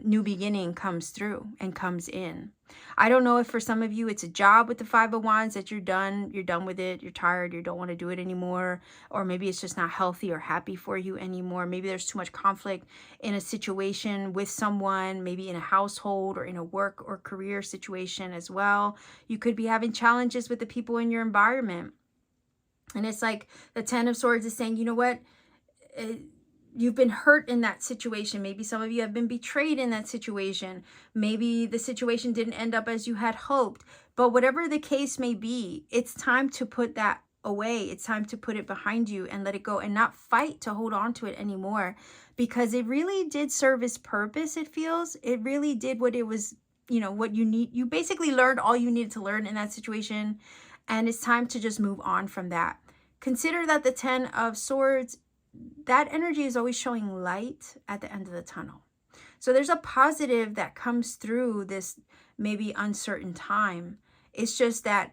new beginning comes through and comes in. I don't know if for some of you it's a job with the 5 of Wands that you're done with it, you're tired, you don't want to do it anymore, or maybe it's just not healthy or happy for you anymore. Maybe there's too much conflict in a situation with someone, maybe in a household or in a work or career situation as well. You could be having challenges with the people in your environment. And it's like the 10 of Swords is saying, you know what? You've been hurt in that situation. Maybe some of you have been betrayed in that situation. Maybe the situation didn't end up as you had hoped. But whatever the case may be, it's time to put that away. It's time to put it behind you and let it go and not fight to hold on to it anymore, because it really did serve its purpose, it feels. It really did what it was, you know, what you need. You basically learned all you needed to learn in that situation. And it's time to just move on from that. Consider that the 10 of Swords, that energy is always showing light at the end of the tunnel. So there's a positive that comes through this maybe uncertain time. It's just that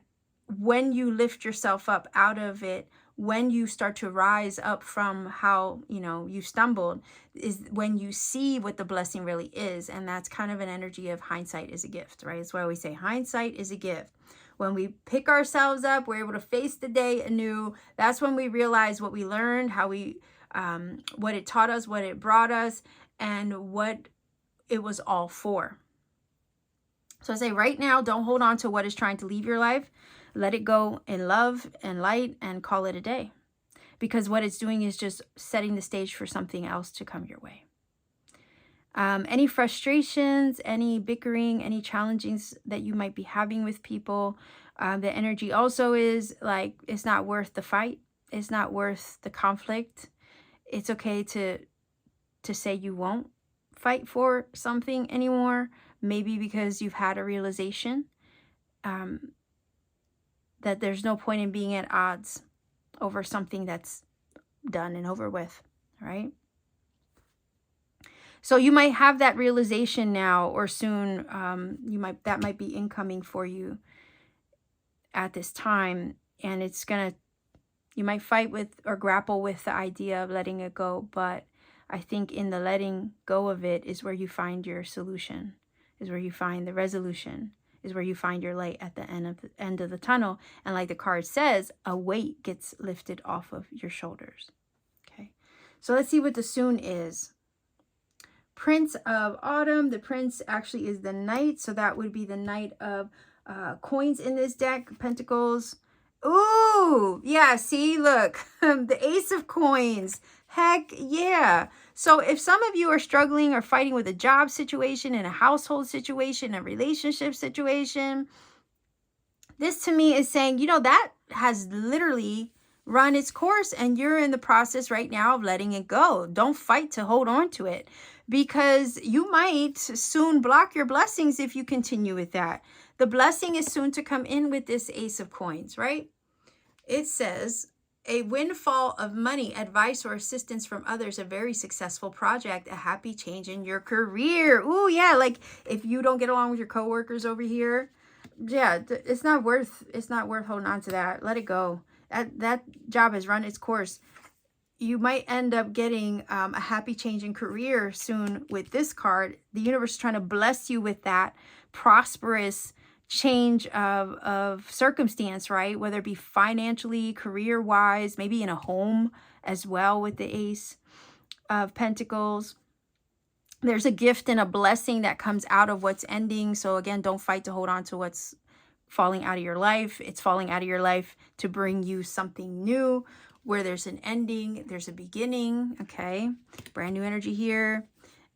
when you lift yourself up out of it, when you start to rise up from how, you know, you stumbled, is when you see what the blessing really is. And that's kind of an energy of hindsight is a gift, right? That's why we say hindsight is a gift. When we pick ourselves up, we're able to face the day anew. That's when we realize what we learned, how we, what it taught us, what it brought us, and what it was all for. So I say right now, don't hold on to what is trying to leave your life. Let it go in love and light and call it a day. Because what it's doing is just setting the stage for something else to come your way. Any frustrations, any bickering, any challenges that you might be having with people, the energy also is like, it's not worth the fight. It's not worth the conflict. It's okay to say you won't fight for something anymore. Maybe because you've had a realization that there's no point in being at odds over something that's done and over with, right? So you might have that realization now or soon. That might be incoming for you at this time. And it's you might fight with or grapple with the idea of letting it go. But I think in the letting go of it is where you find your solution, is where you find the resolution, is where you find your light at the end of the tunnel. And like the card says, a weight gets lifted off of your shoulders. Okay. So let's see what the soon is. Prince of Autumn. The Prince actually is the Knight, so that would be the Knight of coins in this deck. Pentacles. Ooh, yeah, see, look, the Ace of Coins. Heck yeah. So if some of you are struggling or fighting with a job situation, in a household situation, a relationship situation, this to me is saying, you know, that has literally run its course and you're in the process right now of letting it go. Don't fight to hold on to it, because you might soon block your blessings if you continue with that. The blessing is soon to come in with this Ace of Coins, right? It says, a windfall of money, advice, or assistance from others, a very successful project, a happy change in your career. Ooh, yeah, like if you don't get along with your coworkers over here, yeah, it's not worth holding on to that. Let it go. That job has run its course. You might end up getting a happy change in career soon with this card. The universe is trying to bless you with that prosperous change of circumstance, right? Whether it be financially, career-wise, maybe in a home as well with the Ace of Pentacles. There's a gift and a blessing that comes out of what's ending. So again, don't fight to hold on to what's falling out of your life. It's falling out of your life to bring you something new. Where there's an ending, there's a beginning. Okay, brand new energy here.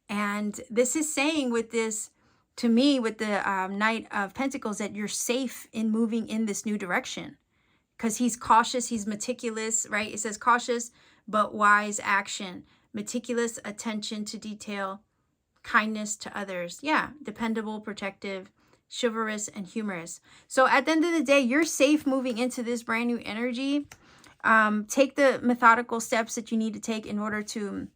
And this is saying with this, to me, with the Knight of Pentacles, that you're safe in moving in this new direction. Because he's cautious, he's meticulous, right? It says cautious, but wise action. Meticulous attention to detail, kindness to others. Yeah, dependable, protective, chivalrous, and humorous. So at the end of the day, you're safe moving into this brand new energy. Take the methodical steps that you need to take in order to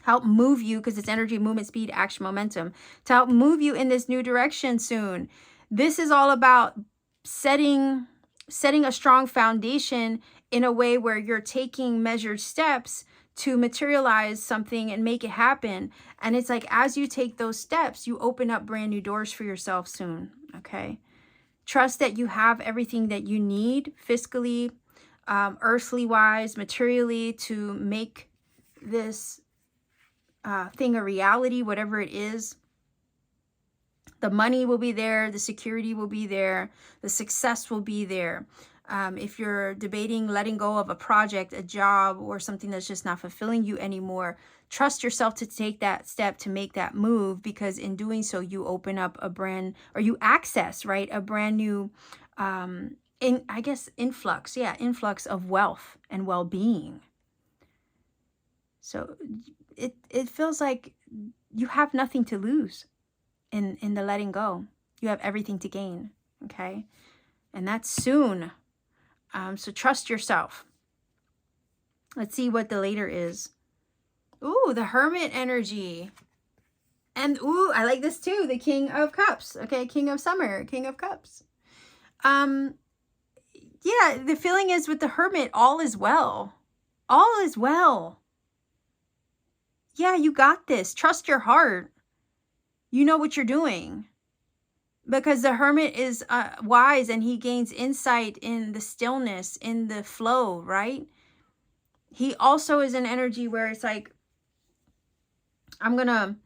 help move you, because it's energy, movement, speed, action, momentum, to help move you in this new direction soon. This is all about setting a strong foundation in a way where you're taking measured steps to materialize something and make it happen. And it's like, as you take those steps, you open up brand new doors for yourself soon. Okay. Trust that you have everything that you need fiscally, earthly wise, materially, to make this thing a reality, whatever it is. The money will be there, the security will be there, the success will be there. If you're debating letting go of a project, a job, or something that's just not fulfilling you anymore, trust yourself to take that step, to make that move, because in doing so, you open up a brand, or you access, right, a brand new, influx. Yeah, influx of wealth and well-being. So it feels like you have nothing to lose in the letting go. You have everything to gain, okay? And that's soon. So trust yourself. Let's see what the later is. Ooh, the Hermit energy. And ooh, I like this too, the King of Cups. Okay, King of Summer, King of Cups. Yeah, the feeling is with the Hermit, all is well. All is well. Yeah, you got this. Trust your heart. You know what you're doing. Because the Hermit is wise, and he gains insight in the stillness, in the flow, right? He also is an energy where it's like, I'm going to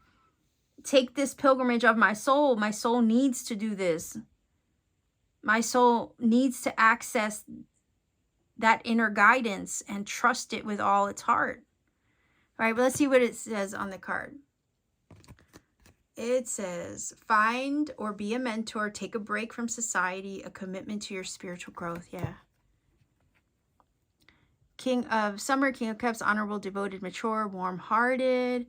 take this pilgrimage of my soul. My soul needs to do this. My soul needs to access that inner guidance and trust it with all its heart. All right, but let's see what it says on the card. It says, find or be a mentor, take a break from society, a commitment to your spiritual growth. Yeah. King of Summer, King of Cups, honorable, devoted, mature, warm-hearted,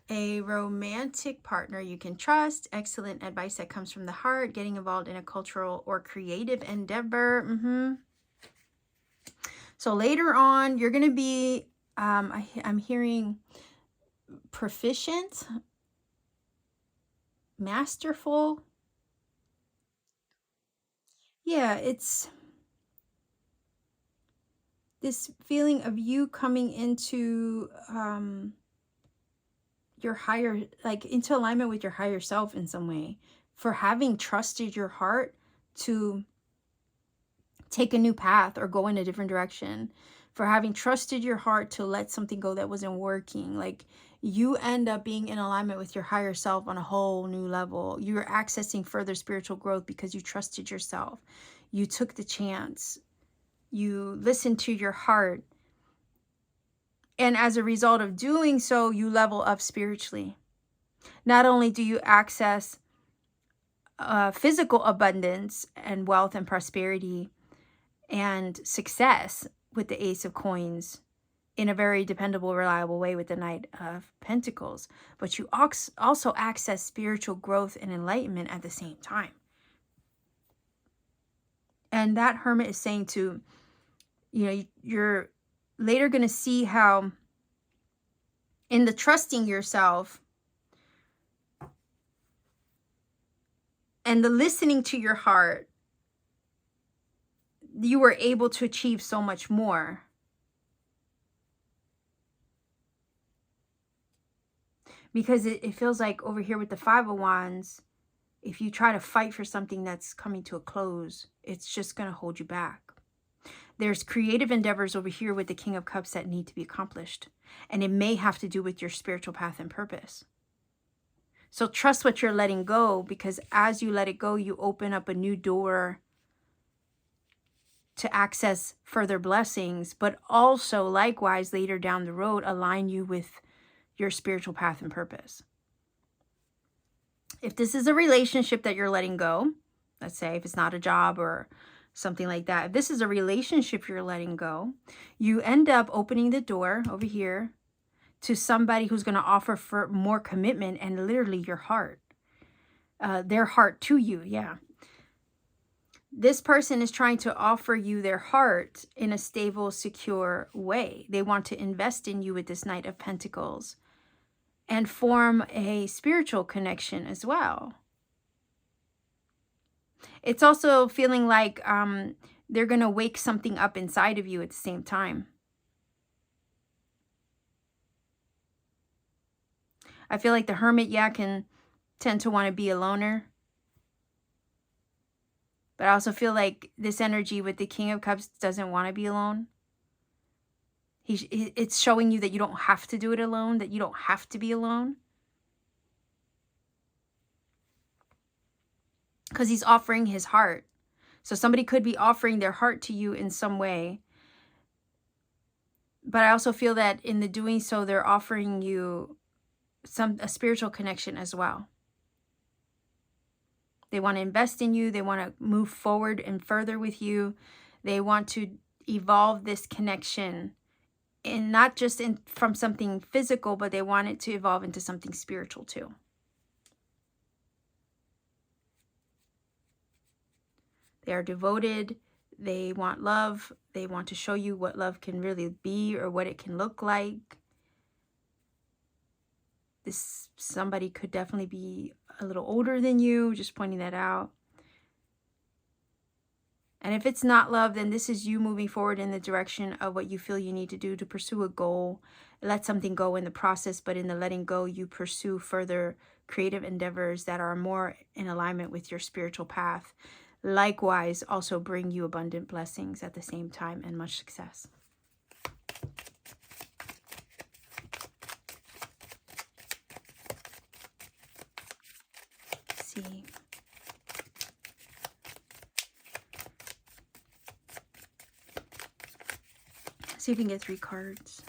a romantic partner you can trust, excellent advice that comes from the heart, getting involved in a cultural or creative endeavor. So later on, you're going to be, I'm hearing proficient, masterful. Yeah, it's this feeling of you coming into your higher, like into alignment with your higher self in some way, for having trusted your heart to take a new path or go in a different direction, for having trusted your heart to let something go that wasn't working. Like, you end up being in alignment with your higher self on a whole new level. You're accessing further spiritual growth because you trusted yourself. You took the chance. You listened to your heart. And as a result of doing so, you level up spiritually. Not only do you access physical abundance and wealth and prosperity and success with the Ace of Coins in a very dependable, reliable way with the Knight of Pentacles, but you also access spiritual growth and enlightenment at the same time. And that Hermit is saying to, you're later going to see how in the trusting yourself and the listening to your heart, you were able to achieve so much more. Because it feels like over here with the Five of Wands, if you try to fight for something that's coming to a close, it's just going to hold you back. There's creative endeavors over here with the King of Cups that need to be accomplished. And it may have to do with your spiritual path and purpose. So trust what you're letting go, because as you let it go, you open up a new door to access further blessings, but also likewise later down the road, align you with your spiritual path and purpose. If this is a relationship that you're letting go, let's say if it's not a job or something like that, if this is a relationship you're letting go, you end up opening the door over here to somebody who's going to offer for more commitment and literally your heart, their heart to you. Yeah. This person is trying to offer you their heart in a stable, secure way. They want to invest in you with this Knight of Pentacles and form a spiritual connection as well. It's also feeling like they're going to wake something up inside of you at the same time. I feel like the Hermit, yeah, can tend to want to be a loner. But I also feel like this energy with the King of Cups doesn't want to be alone. It's showing you that you don't have to do it alone, that you don't have to be alone. Because he's offering his heart. So somebody could be offering their heart to you in some way. But I also feel that in the doing so, they're offering you a spiritual connection as well. They want to invest in you. They want to move forward and further with you. They want to evolve this connection, and not just from something physical, but they want it to evolve into something spiritual too. They are devoted. They want love. They want to show you what love can really be or what it can look like. This somebody could definitely be a little older than you, just pointing that out. And if it's not love, then this is you moving forward in the direction of what you feel you need to do to pursue a goal. Let something go in the process, but in the letting go, you pursue further creative endeavors that are more in alignment with your spiritual path. Likewise, also bring you abundant blessings at the same time and much success. See. See if we can get 3 cards.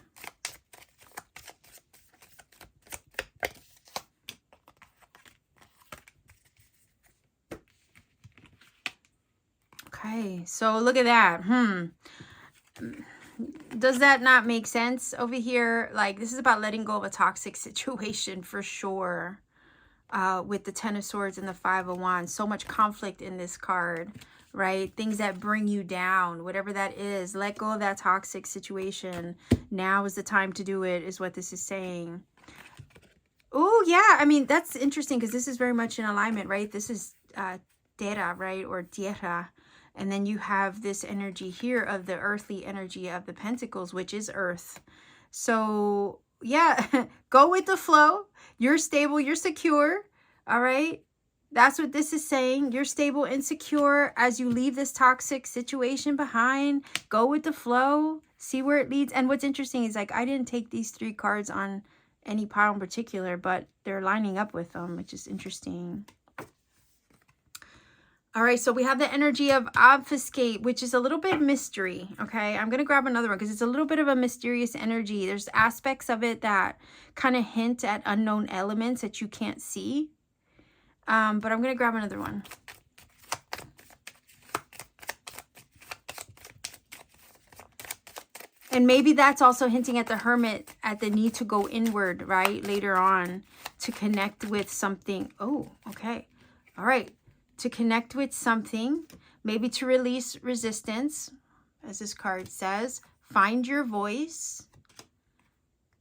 Okay, so look at that. Does that not make sense over here? Like, this is about letting go of a toxic situation for sure. With the 10 of Swords and the 5 of Wands. So much conflict in this card, right? Things that bring you down, whatever that is. Let go of that toxic situation. Now is the time to do it, is what this is saying. Oh, yeah. I mean, that's interesting because this is very much in alignment, right? This is Terra, right? Or Tierra. And then you have this energy here of the earthly energy of the Pentacles, which is Earth. So, yeah, go with the flow. You're stable. You're secure. All right. That's what this is saying. You're stable and secure as you leave this toxic situation behind. Go with the flow. See where it leads. And what's interesting is, like, I didn't take these 3 cards on any pile in particular, but they're lining up with them, which is interesting. All right, so we have the energy of obfuscate, which is a little bit mystery, okay? I'm going to grab another one because it's a little bit of a mysterious energy. There's aspects of it that kind of hint at unknown elements that you can't see. But I'm going to grab another one. And maybe that's also hinting at the Hermit, at the need to go inward, right? Later on to connect with something. Oh, okay. All right. To connect with something, maybe to release resistance, as this card says, find your voice,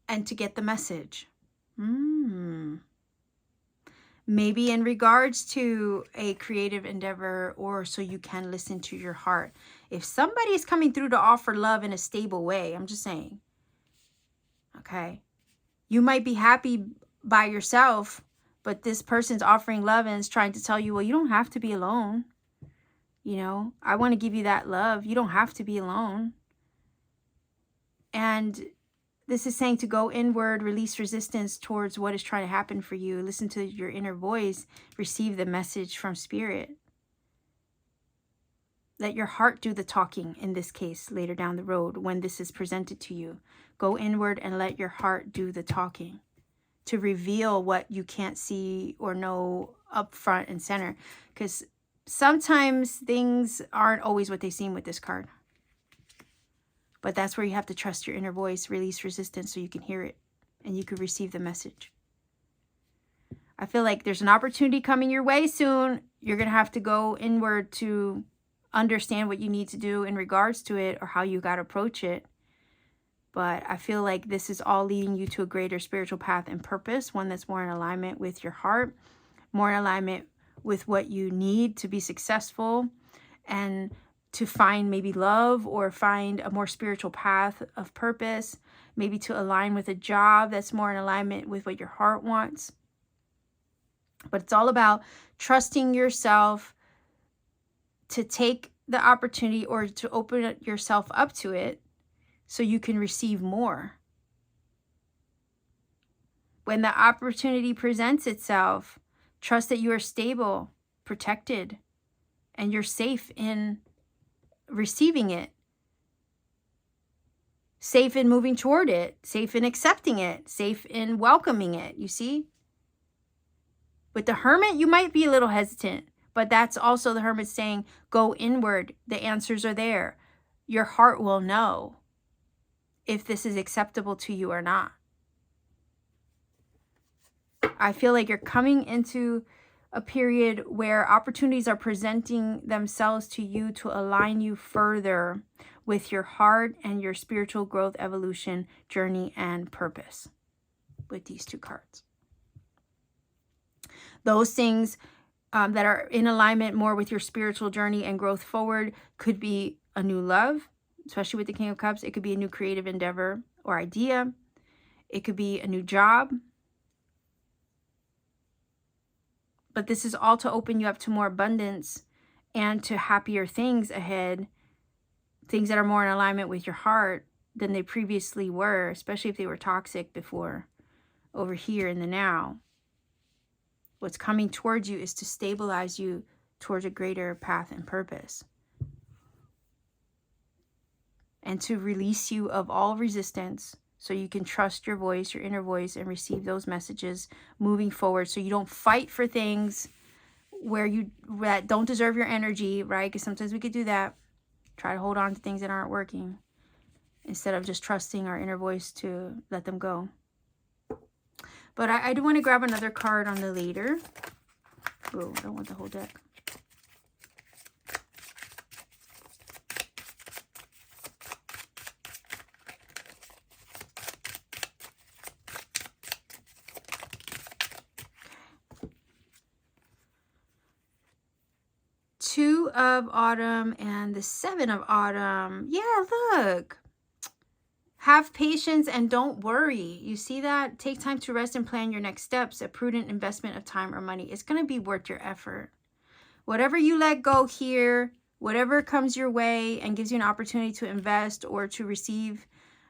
and to get the message. Maybe in regards to a creative endeavor, or so you can listen to your heart. If somebody is coming through to offer love in a stable way, I'm just saying, okay, you might be happy by yourself, But this person's offering love and is trying to tell you, well, you don't have to be alone. You know, I want to give you that love. You don't have to be alone. And this is saying to go inward, release resistance towards what is trying to happen for you. Listen to your inner voice. Receive the message from Spirit. Let your heart do the talking in this case later down the road when this is presented to you. Go inward and let your heart do the talking to reveal what you can't see or know up front and center. Because sometimes things aren't always what they seem with this card. But that's where you have to trust your inner voice, release resistance so you can hear it and you can receive the message. I feel like there's an opportunity coming your way soon. You're going to have to go inward to understand what you need to do in regards to it or how you got to approach it. But I feel like this is all leading you to a greater spiritual path and purpose, one that's more in alignment with your heart, more in alignment with what you need to be successful and to find maybe love or find a more spiritual path of purpose, maybe to align with a job that's more in alignment with what your heart wants. But it's all about trusting yourself to take the opportunity or to open yourself up to it so you can receive more. When the opportunity presents itself, trust that you are stable, protected, and you're safe in receiving it. Safe in moving toward it. Safe in accepting it. Safe in welcoming it. You see? With the Hermit, you might be a little hesitant. But that's also the Hermit saying, go inward. The answers are there. Your heart will know if this is acceptable to you or not. I feel like you're coming into a period where opportunities are presenting themselves to you to align you further with your heart and your spiritual growth, evolution, journey, and purpose with these two cards. Those things that are in alignment more with your spiritual journey and growth forward could be a new love, especially with the King of Cups. It could be a new creative endeavor or idea. It could be a new job. But this is all to open you up to more abundance and to happier things ahead. Things that are more in alignment with your heart than they previously were, especially if they were toxic before, over here in the now. What's coming towards you is to stabilize you towards a greater path and purpose. And to release you of all resistance so you can trust your voice, your inner voice, and receive those messages moving forward so you don't fight for things that don't deserve your energy, right? Because sometimes we could do that. Try to hold on to things that aren't working instead of just trusting our inner voice to let them go. But I do want to grab another card on the later. Oh, I don't want the whole deck. Two of Autumn and the Seven of Autumn. Yeah, look. Have patience and don't worry. You see that? Take time to rest and plan your next steps. A prudent investment of time or money. It's going to be worth your effort. Whatever you let go here, whatever comes your way and gives you an opportunity to invest or to receive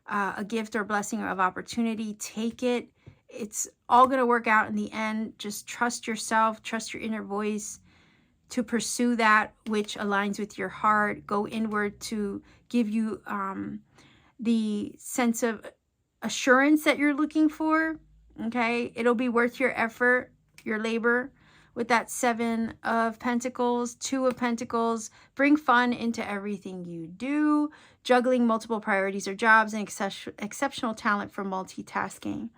a gift or blessing of opportunity, take it. It's all going to work out in the end. Just trust yourself. Trust your inner voice to pursue that which aligns with your heart. Go inward to give you the sense of assurance that you're looking for. Okay, it'll be worth your effort, your labor. With that Seven of Pentacles, Two of Pentacles, bring fun into everything you do. Juggling multiple priorities or jobs and exceptional talent for multitasking.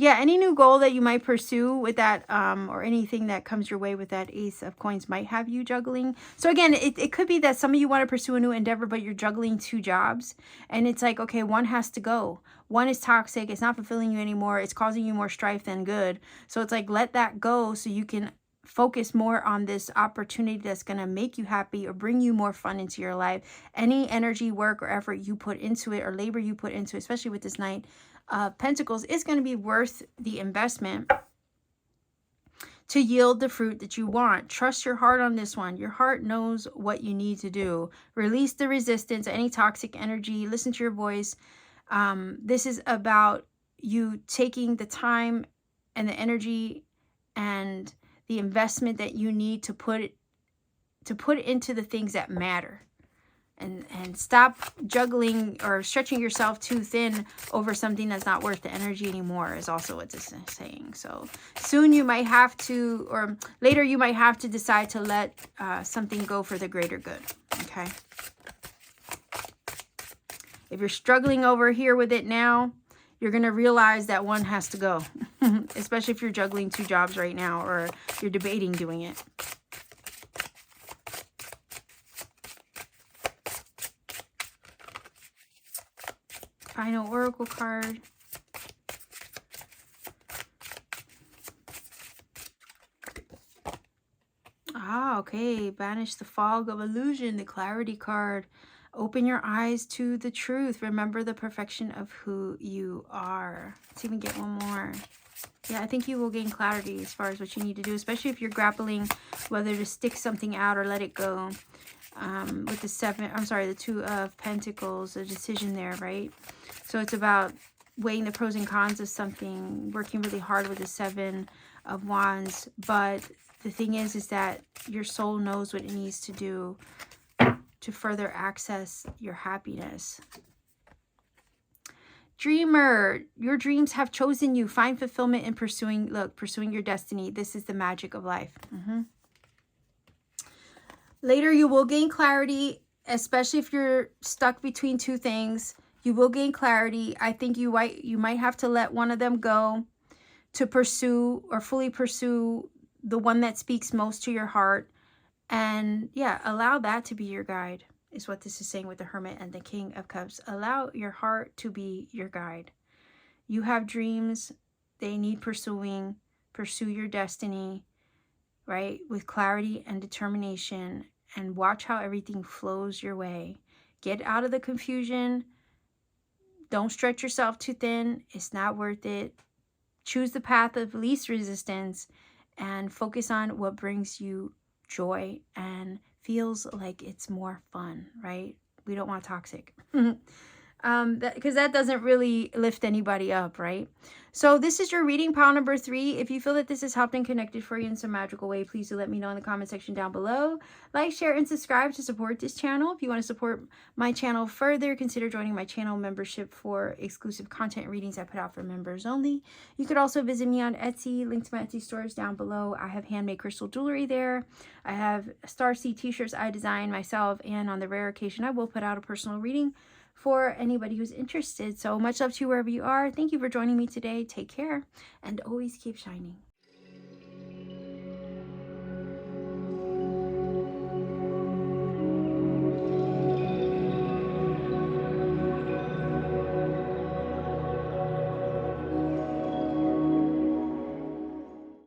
Yeah, any new goal that you might pursue with that or anything that comes your way with that Ace of Coins might have you juggling. So again, it could be that some of you want to pursue a new endeavor, but you're juggling two jobs. And it's like, okay, one has to go. One is toxic. It's not fulfilling you anymore. It's causing you more strife than good. So it's like, let that go so you can focus more on this opportunity that's going to make you happy or bring you more fun into your life. Any energy, work, or effort you put into it or labor you put into it, especially with this Knight of Pentacles, is going to be worth the investment. to yield the fruit that you want. Trust your heart on this one. Your heart knows what you need to do. Release the resistance, any toxic energy. Listen to your voice. This is about you taking the time and the energy and the investment that you need to put into the things that matter. And stop juggling or stretching yourself too thin over something that's not worth the energy anymore is also what this is saying. So soon you might have to, or later you might have to decide to let something go for the greater good. Okay. If you're struggling over here with it now, you're going to realize that one has to go. Especially if you're juggling 2 jobs right now or you're debating doing it. Final oracle card. Ah, okay. Banish the fog of illusion, the clarity card. Open your eyes to the truth. Remember the perfection of who you are. Let's even get one more. Yeah, I think you will gain clarity as far as what you need to do, especially if you're grappling whether to stick something out or let it go. With the 2 of Pentacles, a decision there, right? So it's about weighing the pros and cons of something, working really hard with the 7 of Wands. But the thing is that your soul knows what it needs to do to further access your happiness. Dreamer, your dreams have chosen you. Find fulfillment in pursuing your destiny. This is the magic of life. Later, you will gain clarity, especially if you're stuck between 2 things. You will gain clarity. I think you might have to let one of them go to pursue or fully pursue the one that speaks most to your heart. And yeah, allow that to be your guide, is what this is saying with the Hermit and the King of Cups. Allow your heart to be your guide. You have dreams. They need pursuing. Pursue your destiny, right? With clarity and determination. And watch how everything flows your way. Get out of the confusion. Don't stretch yourself too thin. It's not worth it. Choose the path of least resistance and focus on what brings you joy and feels like it's more fun, right? We don't want toxic. Because that doesn't really lift anybody up, right? So this is your reading, pile number 3. If you feel that this has helped and connected for you in some magical way, please do let me know in the comment section down below. Like, share, and subscribe to support this channel. If you want to support my channel further, consider joining my channel membership for exclusive content readings I put out for members only. You could also visit me on Etsy. Link to my Etsy store is down below. I have handmade crystal jewelry there. I have Starseed t-shirts I designed myself, and on the rare occasion I will put out a personal reading for anybody who's interested. So much love to you wherever you are. Thank you for joining me today. Take care and always keep shining.